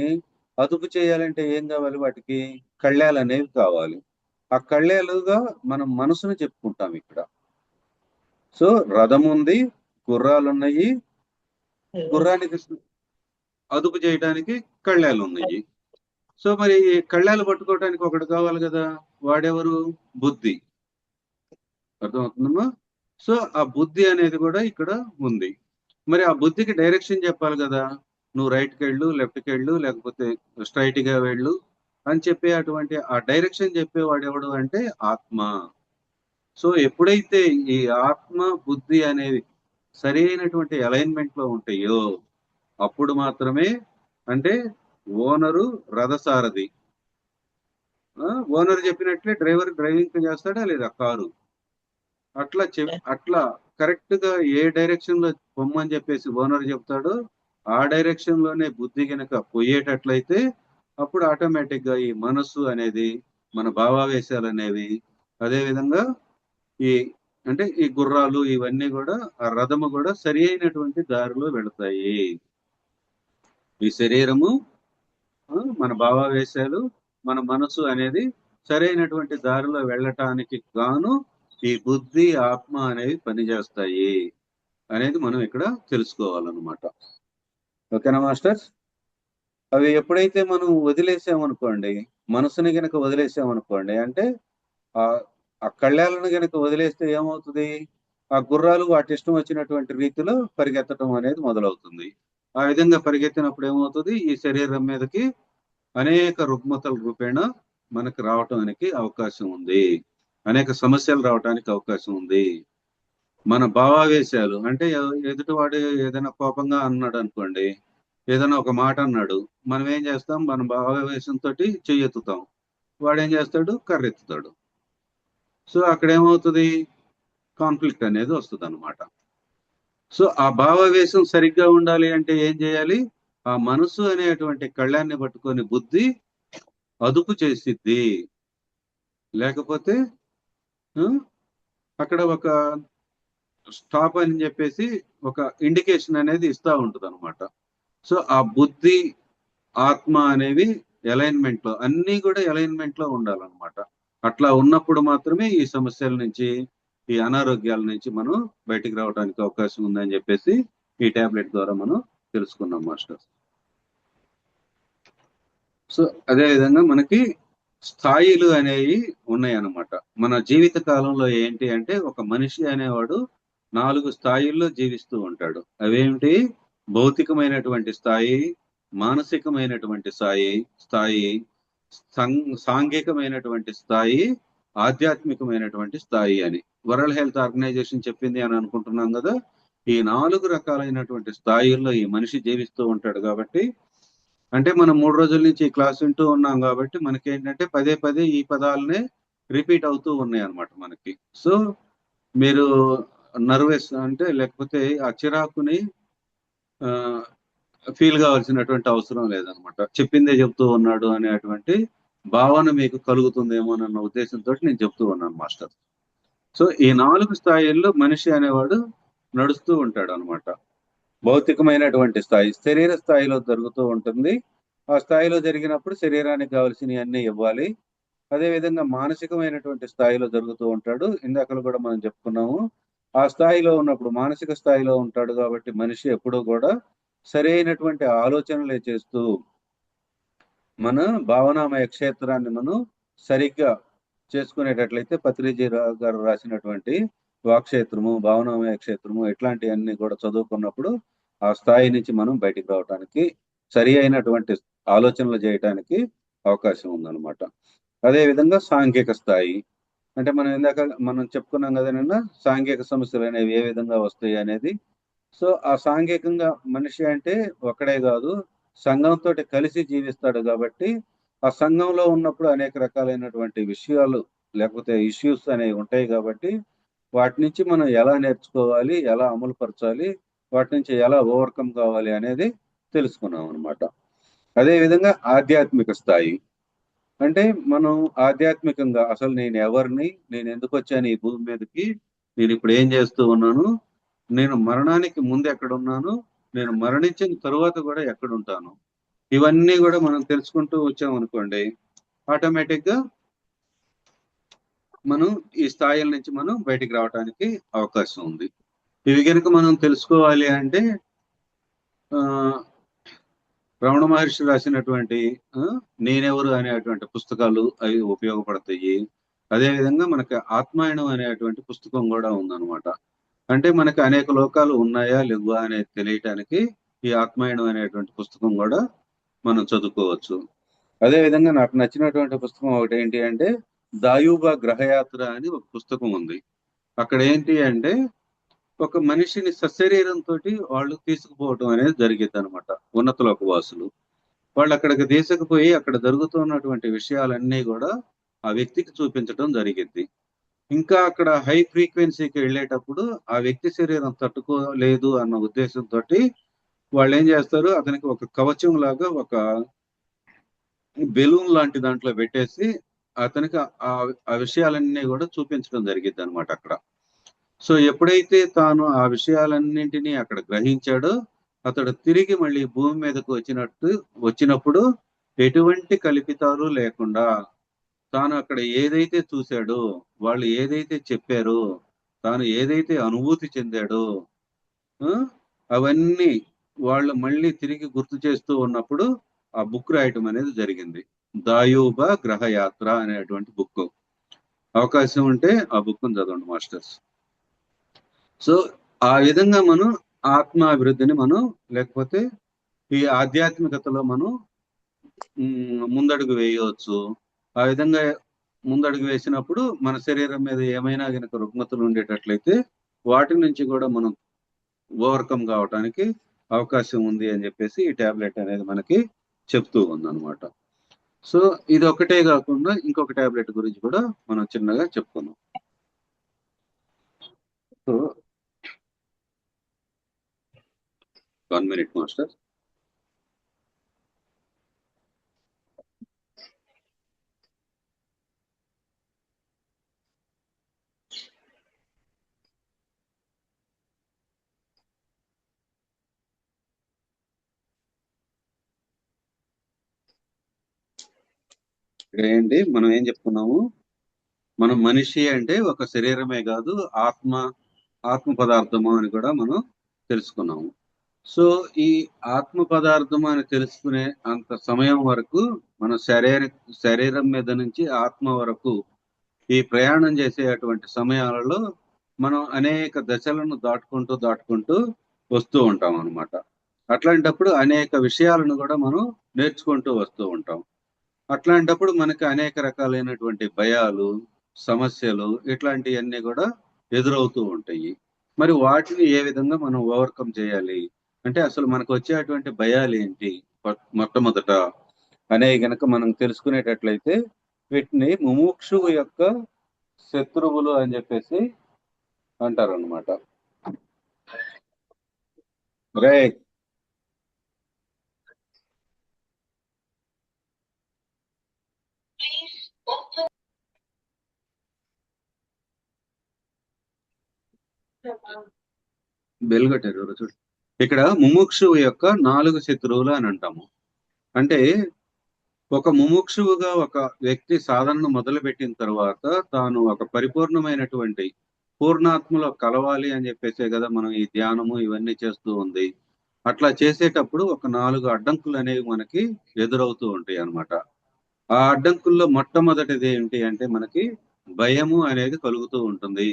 అదుపు చేయాలంటే ఏం కావాలి, వాటికి కళ్ళాలు అనేవి కావాలి. ఆ కళ్ళాలుగా మనం మనసును చెప్పుకుంటాం ఇక్కడ. సో రథం ఉంది, గుర్రాలు ఉన్నాయి, గుర్రానికి అదుపు చేయడానికి కళ్ళాలు ఉన్నాయి. సో మరి కళ్ళాలు పట్టుకోవడానికి ఒకటి కావాలి కదా, వాడెవరు? బుద్ధి. అర్థమవుతుందమ్మా? సో ఆ బుద్ధి అనేది కూడా ఇక్కడ ఉంది. మరి ఆ బుద్ధికి డైరెక్షన్ చెప్పాలి కదా, నువ్వు రైట్కి వెళ్ళు, లెఫ్ట్కి వెళ్ళు, లేకపోతే స్ట్రైట్ గా వెళ్ళు అని చెప్పే అటువంటి ఆ డైరెక్షన్ చెప్పేవాడు ఎవడు అంటే ఆత్మ. సో ఎప్పుడైతే ఈ ఆత్మ బుద్ధి అనేవి సరైనటువంటి అలైన్మెంట్ లో ఉంటాయో అప్పుడు మాత్రమే, అంటే ఓనరు రథసారథి, ఓనర్ చెప్పినట్లే డ్రైవర్ డ్రైవింగ్ చేస్తాడా లేదా కారు, అట్లా కరెక్ట్ గా ఏ డైరెక్షన్ లో పొమ్మని చెప్పేసి ఓనర్ చెప్తాడో ఆ డైరెక్షన్ లోనే బుద్ధి గనక పోయేటట్లయితే అప్పుడు ఆటోమేటిక్ గా ఈ మనస్సు అనేది, మన భావావేశాలు అనేవి, అదే విధంగా ఈ అంటే ఈ గుర్రాలు ఇవన్నీ కూడా, ఆ రథము కూడా సరి అయినటువంటి దారిలో వెళతాయి. ఈ శరీరము, మన భావావేశాలు, మన మనసు అనేది సరైనటువంటి దారిలో వెళ్ళటానికి గాను ఈ బుద్ధి, ఆత్మ అనేవి పనిచేస్తాయి అనేది మనం ఇక్కడ తెలుసుకోవాలన్నమాట. ఓకేనా మాస్టర్స్? అవి ఎప్పుడైతే మనం వదిలేసామనుకోండి, మనసుని గనక వదిలేసామనుకోండి, అంటే ఆ కళ్ళాలను గనక వదిలేస్తే ఏమవుతుంది, ఆ గుర్రాలు వాటి ఇష్టం వచ్చినటువంటి రీతిలో పరిగెత్తడం అనేది మొదలవుతుంది. ఆ విధంగా పరిగెత్తినప్పుడు ఏమవుతుంది, ఈ శరీరం మీదకి అనేక రుగ్మతల రూపేణ మనకు రావటానికి అవకాశం ఉంది, అనేక సమస్యలు రావడానికి అవకాశం ఉంది. మన భావావేశాలు, అంటే ఎదుటివాడు ఏదైనా కోపంగా అన్నాడు అనుకోండి, ఏదైనా ఒక మాట అన్నాడు, మనం ఏం చేస్తాం, మన భావావేశంతో చెయ్యెత్తుతాం, వాడేం చేస్తాడు, కర్రెత్తుతాడు. సో అక్కడ ఏమవుతుంది, కాన్ఫ్లిక్ట్ అనేది వస్తుంది అనమాట. సో ఆ భావావేశం సరిగ్గా ఉండాలి అంటే ఏం చేయాలి, ఆ మనసు అనేటువంటి కళ్ళాన్ని పట్టుకొని బుద్ధి అదుపు చేసిద్ది. లేకపోతే అక్కడ ఒక స్టాప్ అని చెప్పేసి ఒక ఇండికేషన్ అనేది ఇస్తూ ఉంటుంది అనమాట. సో ఆ బుద్ధి, ఆత్మ అనేవి అలైన్మెంట్ లో, అన్నీ కూడా అలైన్మెంట్ లో ఉండాలన్నమాట. అట్లా ఉన్నప్పుడు మాత్రమే ఈ సమస్యల నుంచి, ఈ అనారోగ్యాల నుంచి మనం బయటికి రావడానికి అవకాశం ఉందని చెప్పేసి ఈ టాబ్లెట్ ద్వారా మనం తెలుసుకున్నాం మాస్టర్. సో అదే విధంగా మనకి స్థాయిలు అనేవి ఉన్నాయి అన్నమాట. మన జీవిత కాలంలో ఏంటి అంటే ఒక మనిషి అనేవాడు 4 స్థాయిల్లో జీవిస్తూ ఉంటాడు. అవేమిటి? భౌతికమైనటువంటి స్థాయి, మానసికమైనటువంటి స్థాయి, సాంఘికమైనటువంటి స్థాయి, ఆధ్యాత్మికమైనటువంటి స్థాయి అని. వరల్డ్ హెల్త్ ఆర్గనైజేషన్ చెప్పింది అని అనుకుంటున్నాం కదా. ఈ 4 రకాలైనటువంటి స్థాయిల్లో ఈ మనిషి జీవిస్తూ ఉంటాడు కాబట్టి, అంటే మనం 3 రోజుల నుంచి ఈ క్లాస్ వింటూ ఉన్నాం కాబట్టి మనకేంటంటే పదే పదే ఈ పదాలనే రిపీట్ అవుతూ ఉన్నాయి అన్నమాట మనకి. సో మీరు నర్వస్ అంటే లేకపోతే ఆ చిరాకుని ఫీల్ కావాల్సినటువంటి అవసరం లేదనమాట. చెప్పిందే చెప్తూ ఉన్నాడు అనేటువంటి భావన మీకు కలుగుతుందేమోనన్న ఉద్దేశంతో నేను చెప్తూ ఉన్నాను మాస్టర్. సో ఈ 4 స్థాయిల్లో మనిషి అనేవాడు నడుస్తూ ఉంటాడు అనమాట. భౌతికమైనటువంటి స్థాయి శరీర స్థాయిలో జరుగుతూ ఉంటుంది. ఆ స్థాయిలో జరిగినప్పుడు శరీరానికి కావాల్సినవి అన్ని ఇవ్వాలి. అదేవిధంగా మానసికమైనటువంటి స్థాయిలో జరుగుతూ ఉంటాడు. ఇందాకలు కూడా మనం చెప్పుకున్నాము. ఆ స్థాయిలో ఉన్నప్పుడు మానసిక స్థాయిలో ఉంటాడు కాబట్టి మనిషి ఎప్పుడూ కూడా సరైనటువంటి ఆలోచనలే చేస్తూ మన భావనామయ క్షేత్రాన్ని మనం సరిగ్గా చేసుకునేటట్లయితే పత్రిజీ గారు రాసినటువంటి వాక్క్షేత్రము, భావనామయ క్షేత్రము ఇట్లాంటివన్నీ కూడా చదువుకున్నప్పుడు ఆ స్థాయి నుంచి మనం బయటికి రావడానికి, సరి అయినటువంటి ఆలోచనలు చేయటానికి అవకాశం ఉందన్నమాట. అదేవిధంగా సాంఘిక స్థాయి అంటే మనం చెప్పుకున్నాం కదా నిన్న, సాంఘిక సమస్యలు అనేవి ఏ విధంగా వస్తాయి అనేది. సో ఆ సాంఘికంగా మనిషి అంటే ఒక్కడే కాదు, సంఘంతో కలిసి జీవిస్తాడు కాబట్టి ఆ సంఘంలో ఉన్నప్పుడు అనేక రకాలైనటువంటి విషయాలు లేకపోతే ఇష్యూస్ అనేవి ఉంటాయి కాబట్టి వాటి నుంచి మనం ఎలా నేర్చుకోవాలి, ఎలా అమలు పరచాలి, వాటి నుంచి ఎలా ఓవర్కమ్ కావాలి అనేది తెలుసుకున్నాం అనమాట. అదేవిధంగా ఆధ్యాత్మిక స్థాయి అంటే మనం ఆధ్యాత్మికంగా అసలు నేను ఎవరిని, నేను ఎందుకు వచ్చాను ఈ భూమి మీదకి, నేను ఇప్పుడు ఏం చేస్తూ ఉన్నాను, నేను మరణానికి ముందు ఎక్కడున్నాను, నేను మరణించిన తరువాత కూడా ఎక్కడుంటాను, ఇవన్నీ కూడా మనం తెలుసుకుంటూ వచ్చామనుకోండి, ఆటోమేటిక్గా మనం ఈ స్థాయిల నుంచి మనం బయటికి రావడానికి అవకాశం ఉంది. ఇవి కనుక మనం తెలుసుకోవాలి అంటే రమణ మహర్షి రాసినటువంటి నేనెవరు అనేటువంటి పుస్తకాలు అవి ఉపయోగపడతాయి. అదేవిధంగా మనకి ఆత్మాయణం అనేటువంటి పుస్తకం కూడా ఉందన్నమాట. అంటే మనకి అనేక లోకాలు ఉన్నాయా లేవా అనేది తెలియటానికి ఈ ఆత్మాయణం అనేటువంటి పుస్తకం కూడా మనం చదువుకోవచ్చు. అదేవిధంగా నాకు నచ్చినటువంటి పుస్తకం ఒకటి ఏంటి అంటే దాయూబా గ్రహయాత్ర అని ఒక పుస్తకం ఉంది. అక్కడ ఏంటి అంటే ఒక మనిషిని సశరీరంతో వాళ్ళు తీసుకుపోవటం అనేది జరిగింది అనమాట. ఉన్నత లోకవాసులు వాళ్ళు అక్కడికి తీసుకుపోయి అక్కడ జరుగుతున్నటువంటి విషయాలన్నీ కూడా ఆ వ్యక్తికి చూపించడం జరిగింది. ఇంకా అక్కడ హై ఫ్రీక్వెన్సీకి వెళ్ళేటప్పుడు ఆ వ్యక్తి శరీరం తట్టుకోలేదు అన్న ఉద్దేశంతో వాళ్ళు ఏం చేస్తారు, అతనికి ఒక కవచం లాగా ఒక బెలూన్ లాంటి దాంట్లో పెట్టేసి అతనికి ఆ విషయాలన్నీ కూడా చూపించడం జరిగింది అనమాట అక్కడ. సో ఎప్పుడైతే తాను ఆ విషయాలన్నింటినీ అక్కడ గ్రహించాడో అతడు తిరిగి మళ్ళీ భూమి మీదకు వచ్చినప్పుడు ఎటువంటి కల్పితాలు లేకుండా తాను అక్కడ ఏదైతే చూశాడో, వాళ్ళు ఏదైతే చెప్పారో, తాను ఏదైతే అనుభూతి చెందాడో అవన్నీ వాళ్ళు మళ్ళీ తిరిగి గుర్తు చేస్తూ ఉన్నప్పుడు ఆ బుక్ రాయటం అనేది జరిగింది. దాయూబా గ్రహయాత్ర అనేటువంటి బుక్. అవకాశం ఉంటే ఆ బుక్ను చదవండి మాస్టర్స్. సో ఆ విధంగా మనం ఆత్మాభివృద్ధిని మనం లేకపోతే ఈ ఆధ్యాత్మికతలో మనం ముందడుగు వేయవచ్చు. ఆ విధంగా ముందడుగు వేసినప్పుడు మన శరీరం మీద ఏమైనా కనుక రుగ్మతలు ఉండేటట్లయితే వాటి నుంచి కూడా మనం ఓవర్కమ్ కావడానికి అవకాశం ఉంది అని చెప్పేసి ఈ టాబ్లెట్ అనేది మనకి చెప్తూ ఉందన్నమాట. సో ఇది ఒకటే కాకుండా ఇంకొక టాబ్లెట్ గురించి కూడా మనం చిన్నగా చెప్పుకున్నాం. So 1 minute master. ఏంటి మనం ఏం చెప్పుకున్నాము, మనం మనిషి అంటే ఒక శరీరమే కాదు ఆత్మ పదార్థము అని కూడా మనం తెలుసుకున్నాము. సో ఈ ఆత్మ పదార్థము అని తెలుసుకునే అంత సమయం వరకు మన శరీరం మీద నుంచి ఆత్మ వరకు ఈ ప్రయాణం చేసేటువంటి సమయాలలో మనం అనేక దశలను దాటుకుంటూ వస్తూ ఉంటాం అన్నమాట. అట్లాంటప్పుడు అనేక విషయాలను కూడా మనం నేర్చుకుంటూ వస్తూ ఉంటాం. అట్లాంటప్పుడు మనకి అనేక రకాలైనటువంటి భయాలు, సమస్యలు ఇట్లాంటివన్నీ కూడా ఎదురవుతూ ఉంటాయి. మరి వాటిని ఏ విధంగా మనం ఓవర్కమ్ చేయాలి అంటే అసలు మనకు వచ్చేటువంటి భయాలు ఏంటి మొట్టమొదట అనే గనక మనం తెలుసుకునేటట్లయితే వీటిని ముముక్షువు యొక్క శత్రువులు అని చెప్పేసి అంటారు అన్నమాట. రే బెల్గొట్టారు ఎవరో చూడు. ఇక్కడ ముముక్షువు యొక్క 4 శత్రువులు అని అంటాము. అంటే ఒక ముముక్షువుగా ఒక వ్యక్తి సాధనను మొదలుపెట్టిన తర్వాత తాను ఒక పరిపూర్ణమైనటువంటి పూర్ణాత్మలో కలవాలి అని చెప్పేసే కదా మనం ఈ ధ్యానము ఇవన్నీ చేస్తూ ఉంది. అట్లా చేసేటప్పుడు ఒక 4 అడ్డంకులు అనేవి మనకి ఎదురవుతూ ఉంటాయి అన్నమాట. ఆ అడ్డంకుల్లో మొట్టమొదటిది ఏంటి అంటే మనకి భయము అనేది కలుగుతూ ఉంటుంది.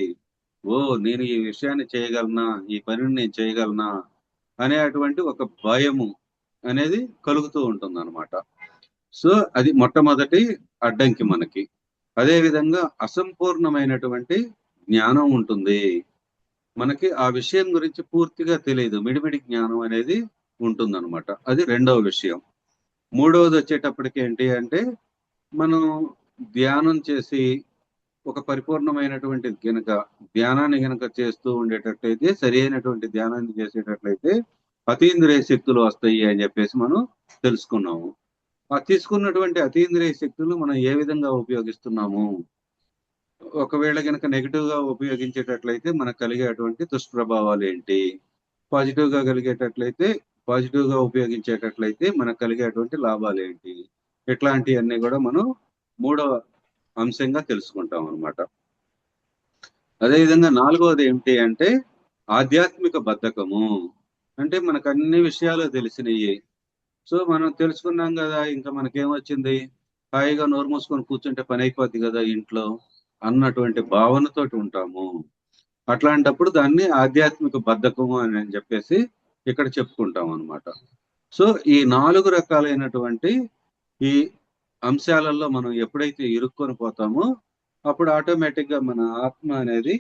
ఓ నేను ఈ విషయాన్ని చేయగలనా, ఈ పనిని నేను చేయగలనా అనేటువంటి ఒక భయము అనేది కలుగుతూ ఉంటుంది అనమాట. సో అది మొట్టమొదటి అడ్డంకి మనకి. అదే విధంగా అసంపూర్ణమైనటువంటి జ్ఞానం ఉంటుంది. మనకి ఆ విషయం గురించి పూర్తిగా తెలియదు, మిడిమిడి జ్ఞానం అనేది ఉంటుందన్నమాట. అది రెండవ విషయం. మూడవది వచ్చేటప్పటికి ఏంటి అంటే మనం ధ్యానం చేసి ఒక పరిపూర్ణమైనటువంటి ధ్యానాన్ని గనక చేస్తూ ఉండేటట్లయితే, సరి అయినటువంటి ధ్యానాన్ని చేసేటట్లయితే అతీంద్రియ శక్తులు వస్తాయి అని చెప్పేసి మనం తెలుసుకున్నాము. ఆ తీసుకున్నటువంటి అతీంద్రియ శక్తులు మనం ఏ విధంగా ఉపయోగిస్తున్నాము, ఒకవేళ గనక నెగిటివ్ గా ఉపయోగించేటట్లయితే మనకు కలిగేటువంటి దుష్ప్రభావాలు ఏంటి, పాజిటివ్ గా కలిగేటట్లయితే పాజిటివ్ గా ఉపయోగించేటట్లయితే మనకు కలిగేటువంటి లాభాలు ఏంటి, ఇట్లాంటివన్నీ కూడా మనం మూడవ అంశంగా తెలుసుకుంటాం అనమాట. అదేవిధంగా నాలుగవది ఏమిటి అంటే ఆధ్యాత్మిక బద్ధకము. అంటే మనకు అన్ని విషయాలు తెలిసినవి. సో మనం తెలుసుకున్నాం కదా, ఇంకా మనకేమొచ్చింది, హాయిగా నోరు మూసుకొని కూర్చుంటే పని అయిపోద్ది కదా ఇంట్లో అన్నటువంటి భావనతోటి ఉంటాము. అట్లాంటప్పుడు దాన్ని ఆధ్యాత్మిక బద్ధకము అని చెప్పేసి ఇక్కడ చెప్పుకుంటాం అనమాట. సో ఈ 4 రకాలైనటువంటి ఈ అంశాలలో మనం ఎప్పుడైతే ఇరుక్కొని పోతామో అప్పుడు ఆటోమేటిక్ గా మన ఆత్మ అనేది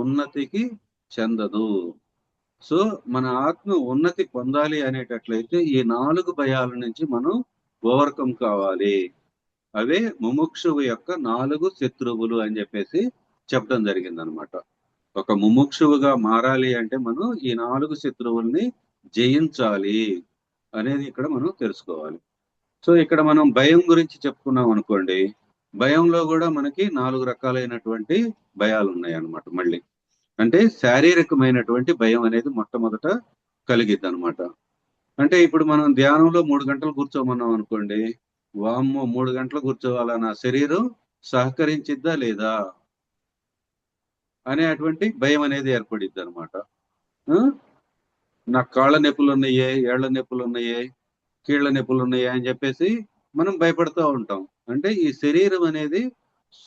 ఉన్నతికి చెందదు. సో మన ఆత్మ ఉన్నతి పొందాలి అనేటట్లయితే ఈ 4 భయాల నుంచి మనం ఓవర్కమ్ కావాలి. అవే ముముక్షువు యొక్క 4 శత్రువులు అని చెప్పేసి చెప్పడం జరిగింది అనమాట. ఒక ముముక్షువుగా మారాలి అంటే మనం ఈ 4 శత్రువుల్ని జయించాలి అనేది ఇక్కడ మనం తెలుసుకోవాలి. సో ఇక్కడ మనం భయం గురించి చెప్పుకున్నాం అనుకోండి, భయంలో కూడా మనకి 4 రకాలైనటువంటి భయాలు ఉన్నాయి అన్నమాట. మళ్ళీ అంటే శారీరకమైనటువంటి భయం అనేది మొట్టమొదట కలిగిద్ది అనమాట. అంటే ఇప్పుడు మనం ధ్యానంలో 3 గంటలు కూర్చోమన్నాం అనుకోండి, వామ్మో 3 గంటలు కూర్చోవాలా, నా శరీరం సహకరించిద్దా లేదా అనేటువంటి భయం అనేది ఏర్పడిద్ది అనమాట. నాకు కాళ్ళ నొప్పులు ఉన్నాయే, ఏళ్ల నొప్పులు ఉన్నాయే, కీళ్ల నొప్పులు ఉన్నాయే అని చెప్పేసి మనం భయపడుతూ ఉంటాం. అంటే ఈ శరీరం అనేది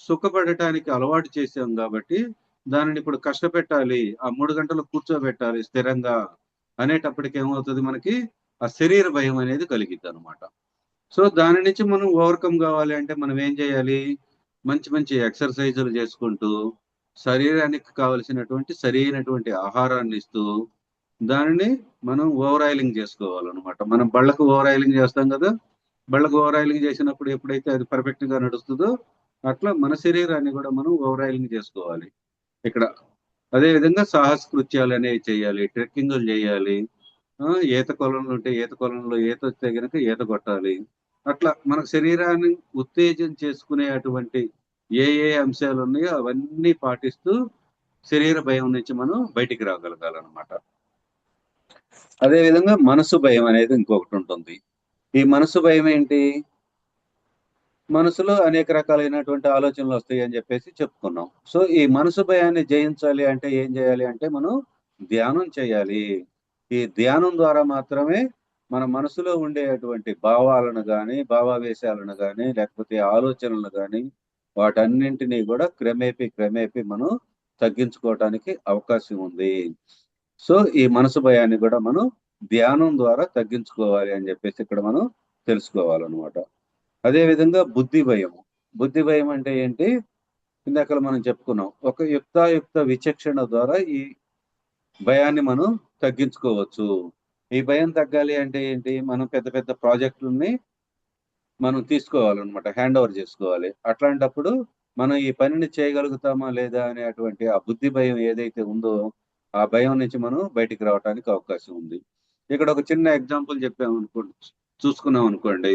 సుఖపడటానికి అలవాటు చేసాం కాబట్టి దానిని ఇప్పుడు కష్టపెట్టాలి, ఆ 3 గంటలు కూర్చోబెట్టాలి స్థిరంగా అనేటప్పటికి ఏమవుతుంది, మనకి ఆ శరీర భయం అనేది కలిగిద్ది అనమాట. సో దాని నుంచి మనం ఓవర్కమ్ కావాలి అంటే మనం ఏం చేయాలి, మంచి మంచి ఎక్సర్సైజులు చేసుకుంటూ శరీరానికి కావలసినటువంటి సరైనటువంటి ఆహారాన్ని ఇస్తూ దానిని మనం ఓవర్ ఆయిలింగ్ చేసుకోవాలన్నమాట. మనం బళ్ళకు ఓవర్ ఆయిలింగ్ చేస్తాం కదా, బళ్ళకు ఓవర్ ఆయిలింగ్ చేసినప్పుడు ఎప్పుడైతే అది పర్ఫెక్ట్ గా నడుస్తుందో అట్లా మన శరీరాన్ని కూడా మనం ఓవర్ ఆయిలింగ్ చేసుకోవాలి ఇక్కడ. అదే విధంగా సాహస కృత్యాలు అనేవి చేయాలి, ట్రెక్కింగ్లు చేయాలి, ఈత కొలంలో ఉంటే ఈత కొలంలో ఈత వస్తే కనుక ఈత కొట్టాలి. అట్లా మన శరీరాన్ని ఉత్తేజం చేసుకునే అటువంటి ఏ అంశాలు ఉన్నాయో అవన్నీ పాటిస్తూ శరీర భయం నుంచి మనం బయటికి రాగలగాలన్నమాట. అదే విధంగా మనసు భయం అనేది ఇంకొకటి ఉంటుంది. ఈ మనసు భయం ఏంటి, మనసులో అనేక రకాలైనటువంటి ఆలోచనలు వస్తాయి అని చెప్పేసి చెప్పుకున్నాం. సో ఈ మనసు భయాన్ని జయించాలి అంటే ఏం చేయాలి అంటే మనం ధ్యానం చేయాలి. ఈ ధ్యానం ద్వారా మాత్రమే మన మనసులో ఉండేటువంటి భావాలను కానీ భావావేశాలను కానీ లేకపోతే ఆలోచనలను కానీ వాటన్నింటినీ కూడా క్రమేపీ మనం తగ్గించుకోవటానికి అవకాశం ఉంది. సో ఈ మనసు భయాన్ని కూడా మనం ధ్యానం ద్వారా తగ్గించుకోవాలి అని చెప్పేసి ఇక్కడ మనం తెలుసుకోవాలన్నమాట. అదేవిధంగా బుద్ధి భయం అంటే ఏంటి? ఇందాక మనం చెప్పుకున్నాం. ఒక యుక్తాయుక్త విచక్షణ ద్వారా ఈ భయాన్ని మనం తగ్గించుకోవచ్చు. ఈ భయం తగ్గాలి అంటే ఏంటి? మనం పెద్ద పెద్ద ప్రాజెక్టులని మనం తీసుకోవాలన్నమాట, హ్యాండ్ ఓవర్ చేసుకోవాలి. అట్లాంటప్పుడు మనం ఈ పనిని చేయగలుగుతామా లేదా అనేటువంటి ఆ బుద్ధి భయం ఏదైతే ఉందో ఆ భయం నుంచి మనం బయటికి రావడానికి అవకాశం ఉంది. ఇక్కడ ఒక చిన్న ఎగ్జాంపుల్ చూసుకున్నాం అనుకోండి.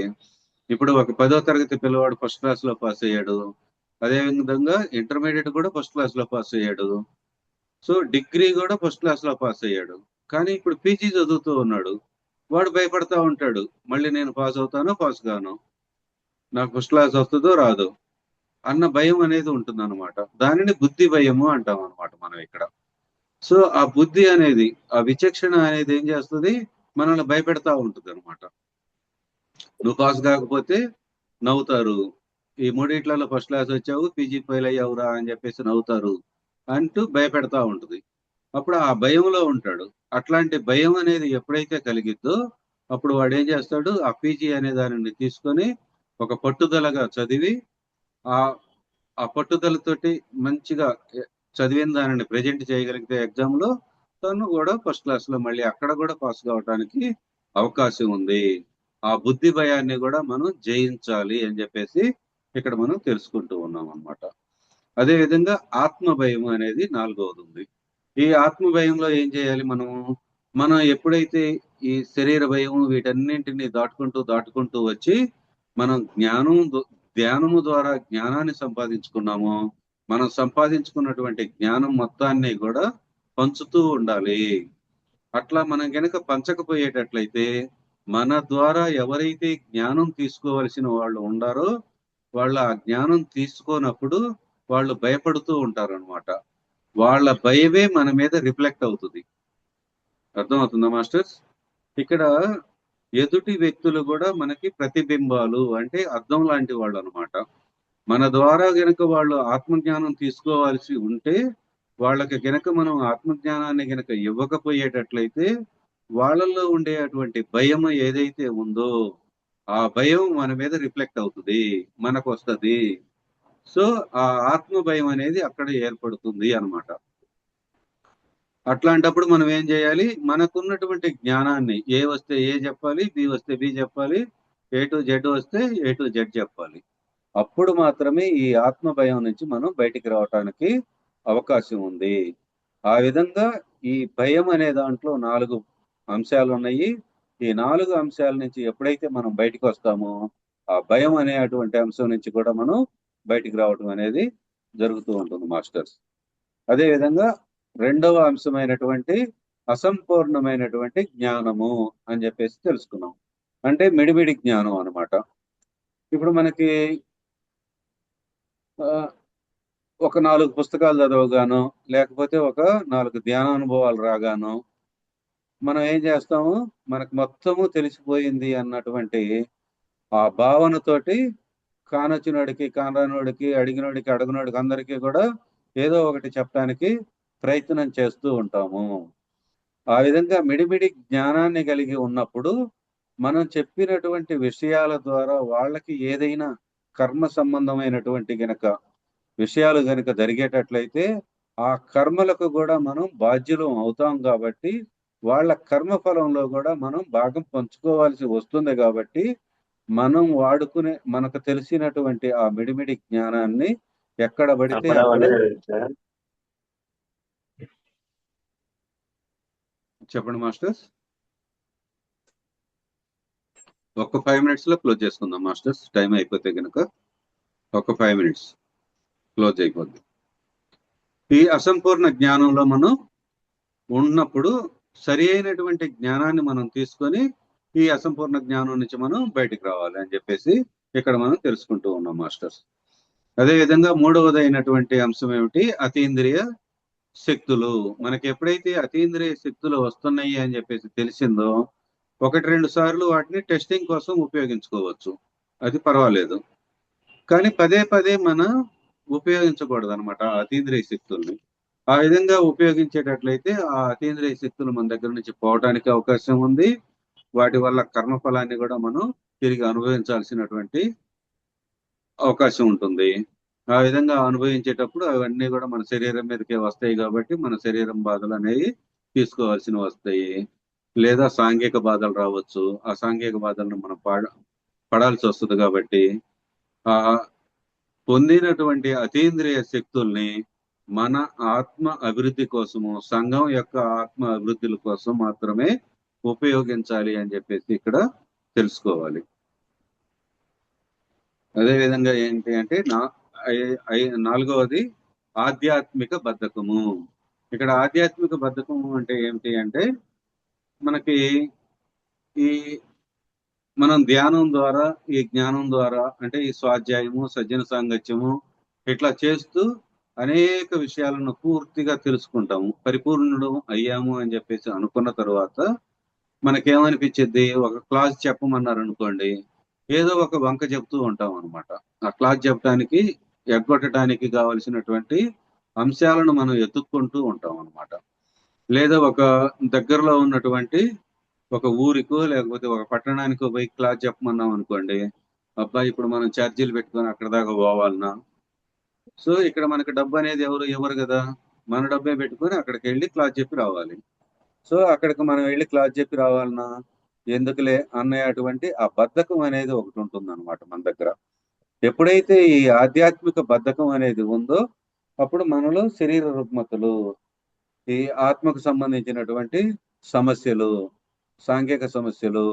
ఇప్పుడు ఒక 10వ తరగతి పిల్లవాడు ఫస్ట్ క్లాస్ లో పాస్ అయ్యాడు. అదేవిధంగా ఇంటర్మీడియట్ కూడా ఫస్ట్ క్లాస్ లో పాస్ అయ్యాడు. సో డిగ్రీ కూడా ఫస్ట్ క్లాస్ లో పాస్ అయ్యాడు. కానీ ఇప్పుడు పీజీ చదువుతూ ఉన్నాడు. వాడు భయపడతా ఉంటాడు, మళ్ళీ నేను పాస్ అవుతానో పాస్ గాను, నాకు ఫస్ట్ క్లాస్ వస్తుందో రాదో అన్న భయం అనేది ఉంటుంది అనమాట. దానిని బుద్ధి భయము అంటాం అనమాట మనం ఇక్కడ. సో ఆ బుద్ధి అనేది, ఆ విచక్షణ అనేది ఏం చేస్తుంది? మనల్ని భయపెడతా ఉంటుంది అనమాట. నువ్వు పాస్ కాకపోతే నవ్వుతారు, ఈ మూడిట్లలో ఫస్ట్ క్లాస్ వచ్చావు, పీజీ ఫెయిల్ అయ్యావురా అని చెప్పేసి నవ్వుతారు అంటూ భయపెడతా ఉంటుంది. అప్పుడు ఆ భయంలో ఉంటాడు. అట్లాంటి భయం అనేది ఎప్పుడైతే కలిగిద్దో అప్పుడు వాడు ఏం చేస్తాడు? ఆ పీజీ అనే దానిని తీసుకొని ఒక పట్టుదలగా చదివి ఆ పట్టుదలతోటి మంచిగా చదివిన దానిని ప్రజెంట్ చేయగలిగితే ఎగ్జామ్ లో తను కూడా ఫస్ట్ క్లాస్ లో మళ్ళీ అక్కడ కూడా పాస్ కావడానికి అవకాశం ఉంది. ఆ బుద్ధి భయాన్ని కూడా మనం జయించాలి అని చెప్పేసి ఇక్కడ మనం తెలుసుకుంటూ ఉన్నాం అన్నమాట. అదే విధంగా ఆత్మ భయం అనేది 4వది ఉంది. ఈ ఆత్మ భయంలో ఏం చేయాలి? మనం ఎప్పుడైతే ఈ శరీర భయం వీటన్నింటినీ దాటుకుంటూ వచ్చి మనం ధ్యానము ద్వారా జ్ఞానాన్ని సంపాదించుకున్నామో, మనం సంపాదించుకున్నటువంటి జ్ఞానం మొత్తాన్ని కూడా పంచుతూ ఉండాలి. అట్లా మనం గనక పంచకపోయేటట్లయితే మన ద్వారా ఎవరైతే జ్ఞానం తీసుకోవలసిన వాళ్ళు ఉండారో వాళ్ళు ఆ జ్ఞానం తీసుకోనప్పుడు వాళ్ళు భయపడుతూ ఉంటారు అనమాట. వాళ్ళ భయమే మన మీద రిఫ్లెక్ట్ అవుతుంది. అర్థమవుతుందా మాస్టర్స్? ఇక్కడ ఎదుటి వ్యక్తులు కూడా మనకి ప్రతిబింబాలు, అంటే అద్దం లాంటి వాళ్ళు అనమాట. మన ద్వారా గనక వాళ్ళు ఆత్మజ్ఞానం తీసుకోవాల్సి ఉంటే వాళ్ళకి గనక మనం ఆత్మజ్ఞానాన్ని గనక ఇవ్వకపోయేటట్లయితే వాళ్ళల్లో ఉండేటువంటి భయం ఏదైతే ఉందో ఆ భయం మన మీద రిఫ్లెక్ట్ అవుతుంది, మనకు వస్తుంది. సో ఆ ఆత్మ భయం అనేది అక్కడ ఏర్పడుతుంది అన్నమాట. అట్లాంటప్పుడు మనం ఏం చేయాలి? మనకున్నటువంటి జ్ఞానాన్ని ఏ వస్తే ఏ చెప్పాలి, బి వస్తే బి చెప్పాలి, ఏ టు జెడ్ వస్తే ఏ టు జెడ్ చెప్పాలి. అప్పుడు మాత్రమే ఈ ఆత్మ భయం నుంచి మనం బయటికి రావటానికి అవకాశం ఉంది. ఆ విధంగా ఈ భయం అనే దాంట్లో 4 అంశాలు ఉన్నాయి. ఈ 4 అంశాల నుంచి ఎప్పుడైతే మనం బయటికి వస్తామో ఆ భయం అనేటువంటి అంశం నుంచి కూడా మనం బయటికి రావటం అనేది జరుగుతూ ఉంటుంది మాస్టర్స్. అదే విధంగా 2వ అంశమైనటువంటి అసంపూర్ణమైనటువంటి జ్ఞానము అని చెప్పేసి తెలుసుకున్నాం. అంటే మిడిమిడి జ్ఞానం అన్నమాట. ఇప్పుడు మనకి ఒక 4 పుస్తకాలు చదవగానో లేకపోతే ఒక 4 ధ్యానానుభవాలు రాగానో మనం ఏం చేస్తాము? మనకు మొత్తము తెలిసిపోయింది అన్నటువంటి ఆ భావనతోటి కానొచ్చినోడికి, కానరానోడికి, అడిగినోడికి, అడగనోడికి అందరికీ కూడా ఏదో ఒకటి చెప్పడానికి ప్రయత్నం చేస్తూ ఉంటాము. ఆ విధంగా మిడిమిడి జ్ఞానాన్ని కలిగి ఉన్నప్పుడు మనం చెప్పినటువంటి విషయాల ద్వారా వాళ్ళకి ఏదైనా కర్మ సంబంధమైనటువంటి విషయాలు గనక జరిగేటట్లయితే ఆ కర్మలకు కూడా మనం బాధ్యులం అవుతాం. కాబట్టి వాళ్ళ కర్మఫలంలో కూడా మనం భాగం పంచుకోవాల్సి వస్తుంది. కాబట్టి మనం మనకు తెలిసినటువంటి ఆ మిడిమిడి జ్ఞానాన్ని ఎక్కడ పడితే చెప్పండి మాస్టర్స్. ఒక 5 minutes లో క్లోజ్ చేసుకుందాం మాస్టర్స్. టైం అయిపోతే కనుక ఒక 5 minutes క్లోజ్ అయిపోద్ది. ఈ అసంపూర్ణ జ్ఞానంలో మనం ఉన్నప్పుడు సరి అయినటువంటి జ్ఞానాన్ని మనం తీసుకొని ఈ అసంపూర్ణ జ్ఞానం నుంచి మనం బయటికి రావాలి అని చెప్పేసి ఇక్కడ మనం తెలుసుకుంటూ ఉన్నాం మాస్టర్స్. అదేవిధంగా 3వది అయినటువంటి అంశం ఏమిటి? అతీంద్రియ శక్తులు. మనకి ఎప్పుడైతే అతీంద్రియ శక్తులు వస్తున్నాయి అని చెప్పేసి తెలిసిందో 1-2 సార్లు వాటిని టెస్టింగ్ కోసం ఉపయోగించుకోవచ్చు, అది పర్వాలేదు. కానీ పదే పదే మనం ఉపయోగించకూడదు అనమాట అతీంద్రియ శక్తుల్ని. ఆ విధంగా ఉపయోగించేటట్లయితే ఆ అతీంద్రియ శక్తులు మన దగ్గర నుంచి పోవడానికి అవకాశం ఉంది. వాటి వల్ల కర్మఫలాన్ని కూడా మనం తిరిగి అనుభవించాల్సినటువంటి అవకాశం ఉంటుంది. ఆ విధంగా అనుభవించేటప్పుడు అవన్నీ కూడా మన శరీరం మీదకే వస్తాయి కాబట్టి మన శరీరం బాధలు అనేవి తీసుకోవాల్సిన వస్తాయి. లేదా సాంఘిక బాధలు రావచ్చు. ఆ సాంఘిక బాధలను మనం పడాల్సి వస్తుంది కాబట్టి ఆ పొందినటువంటి అతీంద్రియ శక్తుల్ని మన ఆత్మ అభివృద్ధి కోసము, సంఘం యొక్క ఆత్మ అభివృద్ధుల కోసం మాత్రమే ఉపయోగించాలి అని చెప్పేసి ఇక్కడ తెలుసుకోవాలి. అదే విధంగా ఏంటి అంటే 4వది ఆధ్యాత్మిక బద్ధకము. ఇక్కడ ఆధ్యాత్మిక బద్ధకము అంటే ఏమిటి అంటే మనకి ఈ మనం ధ్యానం ద్వారా, ఈ జ్ఞానం ద్వారా, అంటే ఈ స్వాధ్యాయము, సజ్జన సాంగత్యము ఇట్లా చేస్తూ అనేక విషయాలను పూర్తిగా తెలుసుకుంటాము. పరిపూర్ణుడు అయ్యాము అని చెప్పేసి అనుకున్న తర్వాత మనకేమనిపించింది, ఒక క్లాస్ చెప్పమన్నారు అనుకోండి, ఏదో ఒక వంక చెప్తూ ఉంటాం అనమాట. ఆ క్లాస్ చెప్పడానికి, ఎగ్గొట్టడానికి కావలసినటువంటి అంశాలను మనం ఎత్తుక్కుంటూ ఉంటాం అనమాట. లేదా ఒక దగ్గరలో ఉన్నటువంటి ఒక ఊరికో లేకపోతే ఒక పట్టణానికో పోయి క్లాస్ చెప్పమన్నాం అనుకోండి, అబ్బాయి ఇప్పుడు మనం ఛార్జీలు పెట్టుకొని అక్కడ దాకా పోవాలన్నా, సో ఇక్కడ మనకి డబ్బు అనేది ఎవరు కదా, మన డబ్బే పెట్టుకొని అక్కడికి వెళ్ళి క్లాస్ చెప్పి రావాలి. సో అక్కడికి మనం వెళ్ళి క్లాస్ చెప్పి రావాలన్నా ఎందుకులే అన్నటువంటి ఆ బద్ధకం అనేది ఒకటి ఉంటుంది అనమాట మన దగ్గర. ఎప్పుడైతే ఈ ఆధ్యాత్మిక బద్ధకం అనేది ఉందో అప్పుడు మనలో శరీర రుగ్మతలు, ఈ ఆత్మకు సంబంధించినటువంటి సమస్యలు, సాంఘిక సమస్యలు,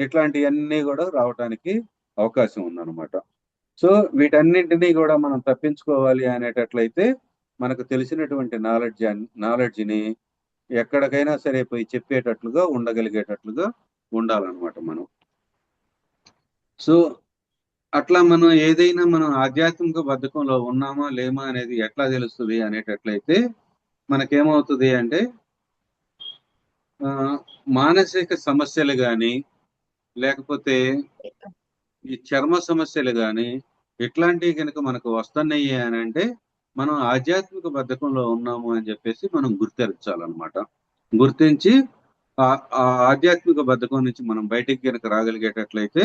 ఇట్లాంటివన్నీ కూడా రావటానికి అవకాశం ఉందన్నమాట. సో వీటన్నింటినీ కూడా మనం తప్పించుకోవాలి అనేటట్లయితే మనకు తెలిసినటువంటి నాలెడ్జ్ని ఎక్కడికైనా సరే పోయి చెప్పేటట్లుగా ఉండగలిగేటట్లుగా ఉండాలన్నమాట మనం. సో అట్లా మనం ఏదైనా మనం ఆధ్యాత్మిక బద్ధకంలో ఉన్నామా లేమా అనేది ఎట్లా తెలుస్తుంది అనేటట్లయితే మనకేమవుతుంది అంటే మానసిక సమస్యలు కానీ లేకపోతే ఈ చర్మ సమస్యలు కానీ ఇట్లాంటివి కనుక మనకు వస్తున్నాయి అని అంటే మనం ఆధ్యాత్మిక బద్ధకంలో ఉన్నాము అని చెప్పేసి మనం గుర్తించాలన్నమాట. గుర్తించి ఆ ఆధ్యాత్మిక బద్ధకం నుంచి మనం బయటికి కనుక రాగలిగేటట్లయితే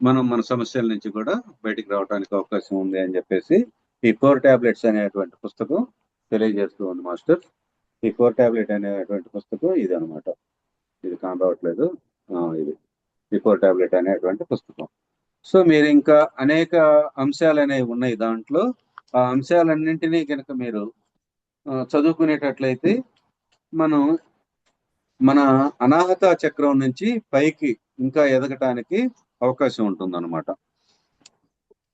మనం మన సమస్యల నుంచి కూడా బయటికి రావడానికి అవకాశం ఉంది అని చెప్పేసి ఈ 4 టాబ్లెట్స్ అనేటువంటి పుస్తకం తెలియజేస్తూ ఉంది మాస్టర్. ఈ 4 టాబ్లెట్ అనేటువంటి పుస్తకం ఇది అనమాట. ఇది కానరావట్లేదు, ఇది ఈ 4 టాబ్లెట్ అనేటువంటి పుస్తకం. సో మీరు ఇంకా అనేక అంశాలు అనేవి ఉన్నాయి దాంట్లో. ఆ అంశాలన్నింటినీ కనుక మీరు చదువుకునేటట్లయితే మనం మన అనాహత చక్రం నుంచి పైకి ఇంకా ఎదగటానికి అవకాశం ఉంటుందన్నమాట.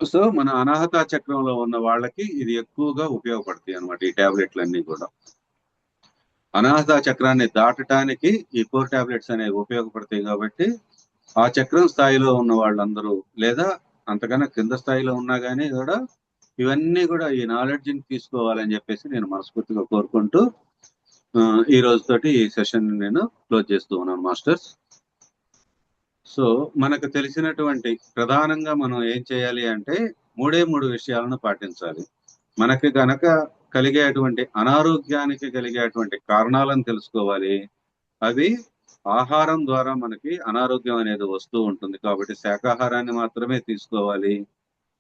సో మన అనాహత చక్రంలో ఉన్న వాళ్ళకి ఇది ఎక్కువగా ఉపయోగపడతాయి అనమాట ఈ టాబ్లెట్లన్నీ కూడా. అనాహత చక్రాన్ని దాటడానికి ఈ 4 టాబ్లెట్స్ అనేవి ఉపయోగపడతాయి కాబట్టి ఆ చక్రం స్థాయిలో ఉన్న వాళ్ళందరూ లేదా అంతకన్నా కింద స్థాయిలో ఉన్నా కానీ కూడా ఇవన్నీ కూడా ఈ నాలెడ్జ్ని తీసుకోవాలని చెప్పేసి నేను మనస్ఫూర్తిగా కోరుకుంటూ ఈ రోజుతోటి ఈ సెషన్ నేను క్లోజ్ చేస్తూ ఉన్నాను మాస్టర్స్. సో మనకు తెలిసినటువంటి ప్రధానంగా మనం ఏం చేయాలి అంటే 3 విషయాలను పాటించాలి. మనకి గనక కలిగేటువంటి అనారోగ్యానికి కలిగేటువంటి కారణాలను తెలుసుకోవాలి. అవి ఆహారం ద్వారా మనకి అనారోగ్యం అనేది వస్తూ ఉంటుంది కాబట్టి శాకాహారాన్ని మాత్రమే తీసుకోవాలి.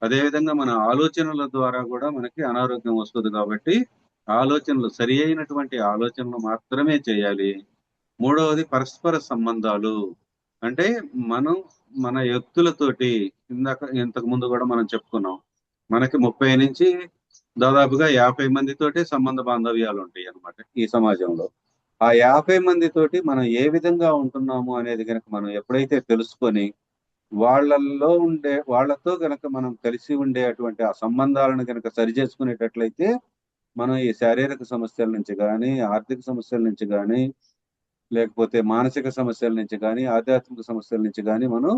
అదేవిధంగా మన ఆలోచనల ద్వారా కూడా మనకి అనారోగ్యం వస్తుంది కాబట్టి ఆలోచనలు సరి అయినటువంటి ఆలోచనలు మాత్రమే చేయాలి. 3వది పరస్పర సంబంధాలు, అంటే మనం మన వ్యక్తులతోటి ఇంతకు ముందు కూడా మనం చెప్పుకున్నాం, మనకి 30 నుంచి దాదాపుగా 50 మందితోటి సంబంధ బాంధవ్యాలు ఉంటాయి అన్నమాట ఈ సమాజంలో. ఆ 50 మందితోటి మనం ఏ విధంగా ఉంటున్నాము అనేది కనుక మనం ఎప్పుడైతే తెలుసుకొని వాళ్ళతో కనుక మనం కలిసి ఉండేటువంటి ఆ సంబంధాలను కనుక సరి చేసుకునేటట్లయితే మనం ఈ శారీరక సమస్యల నుంచి కానీ, ఆర్థిక సమస్యల నుంచి కానీ, లేకపోతే మానసిక సమస్యల నుంచి కానీ, ఆధ్యాత్మిక సమస్యల నుంచి కానీ మనం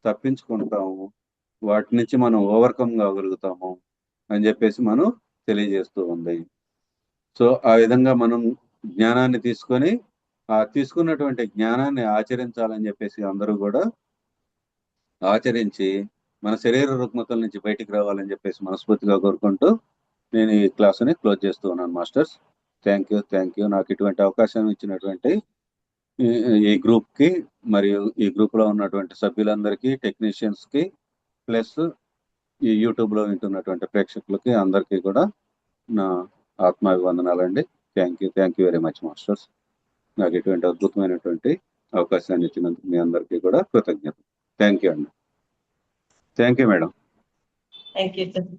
తప్పించుకుంటాము, వాటి నుంచి మనం ఓవర్కమ్ కాగలుగుతాము అని చెప్పేసి మనం తెలియజేస్తూ ఉంది. సో ఆ విధంగా మనం జ్ఞానాన్ని తీసుకొని ఆ తీసుకున్నటువంటి జ్ఞానాన్ని ఆచరించాలని చెప్పేసి అందరూ కూడా ఆచరించి మన శరీర రుగ్మతల నుంచి బయటికి రావాలని చెప్పేసి మనస్ఫూర్తిగా కోరుకుంటూ నేను ఈ క్లాసుని క్లోజ్ చేస్తూ ఉన్నాను మాస్టర్స్. Thank you. నాకు ఇటువంటి అవకాశం ఇచ్చినటువంటి ఈ గ్రూప్ కి మరియు ఈ గ్రూప్ లో ఉన్నటువంటి సభ్యులందరికీ, టెక్నీషియన్స్ కి, ప్లస్ ఈ యూట్యూబ్ లో వింటున్నటువంటి ప్రేక్షకులకి అందరికీ కూడా నా ఆత్మాభివందనాలండి. Thank you very much masters. నాకు ఇటువంటి అద్భుతమైనటువంటి అవకాశాన్ని ఇచ్చినందుకు మీ అందరికీ కూడా కృతజ్ఞత. థ్యాంక్ యూ అండి. Thank you madam. Thank you sir.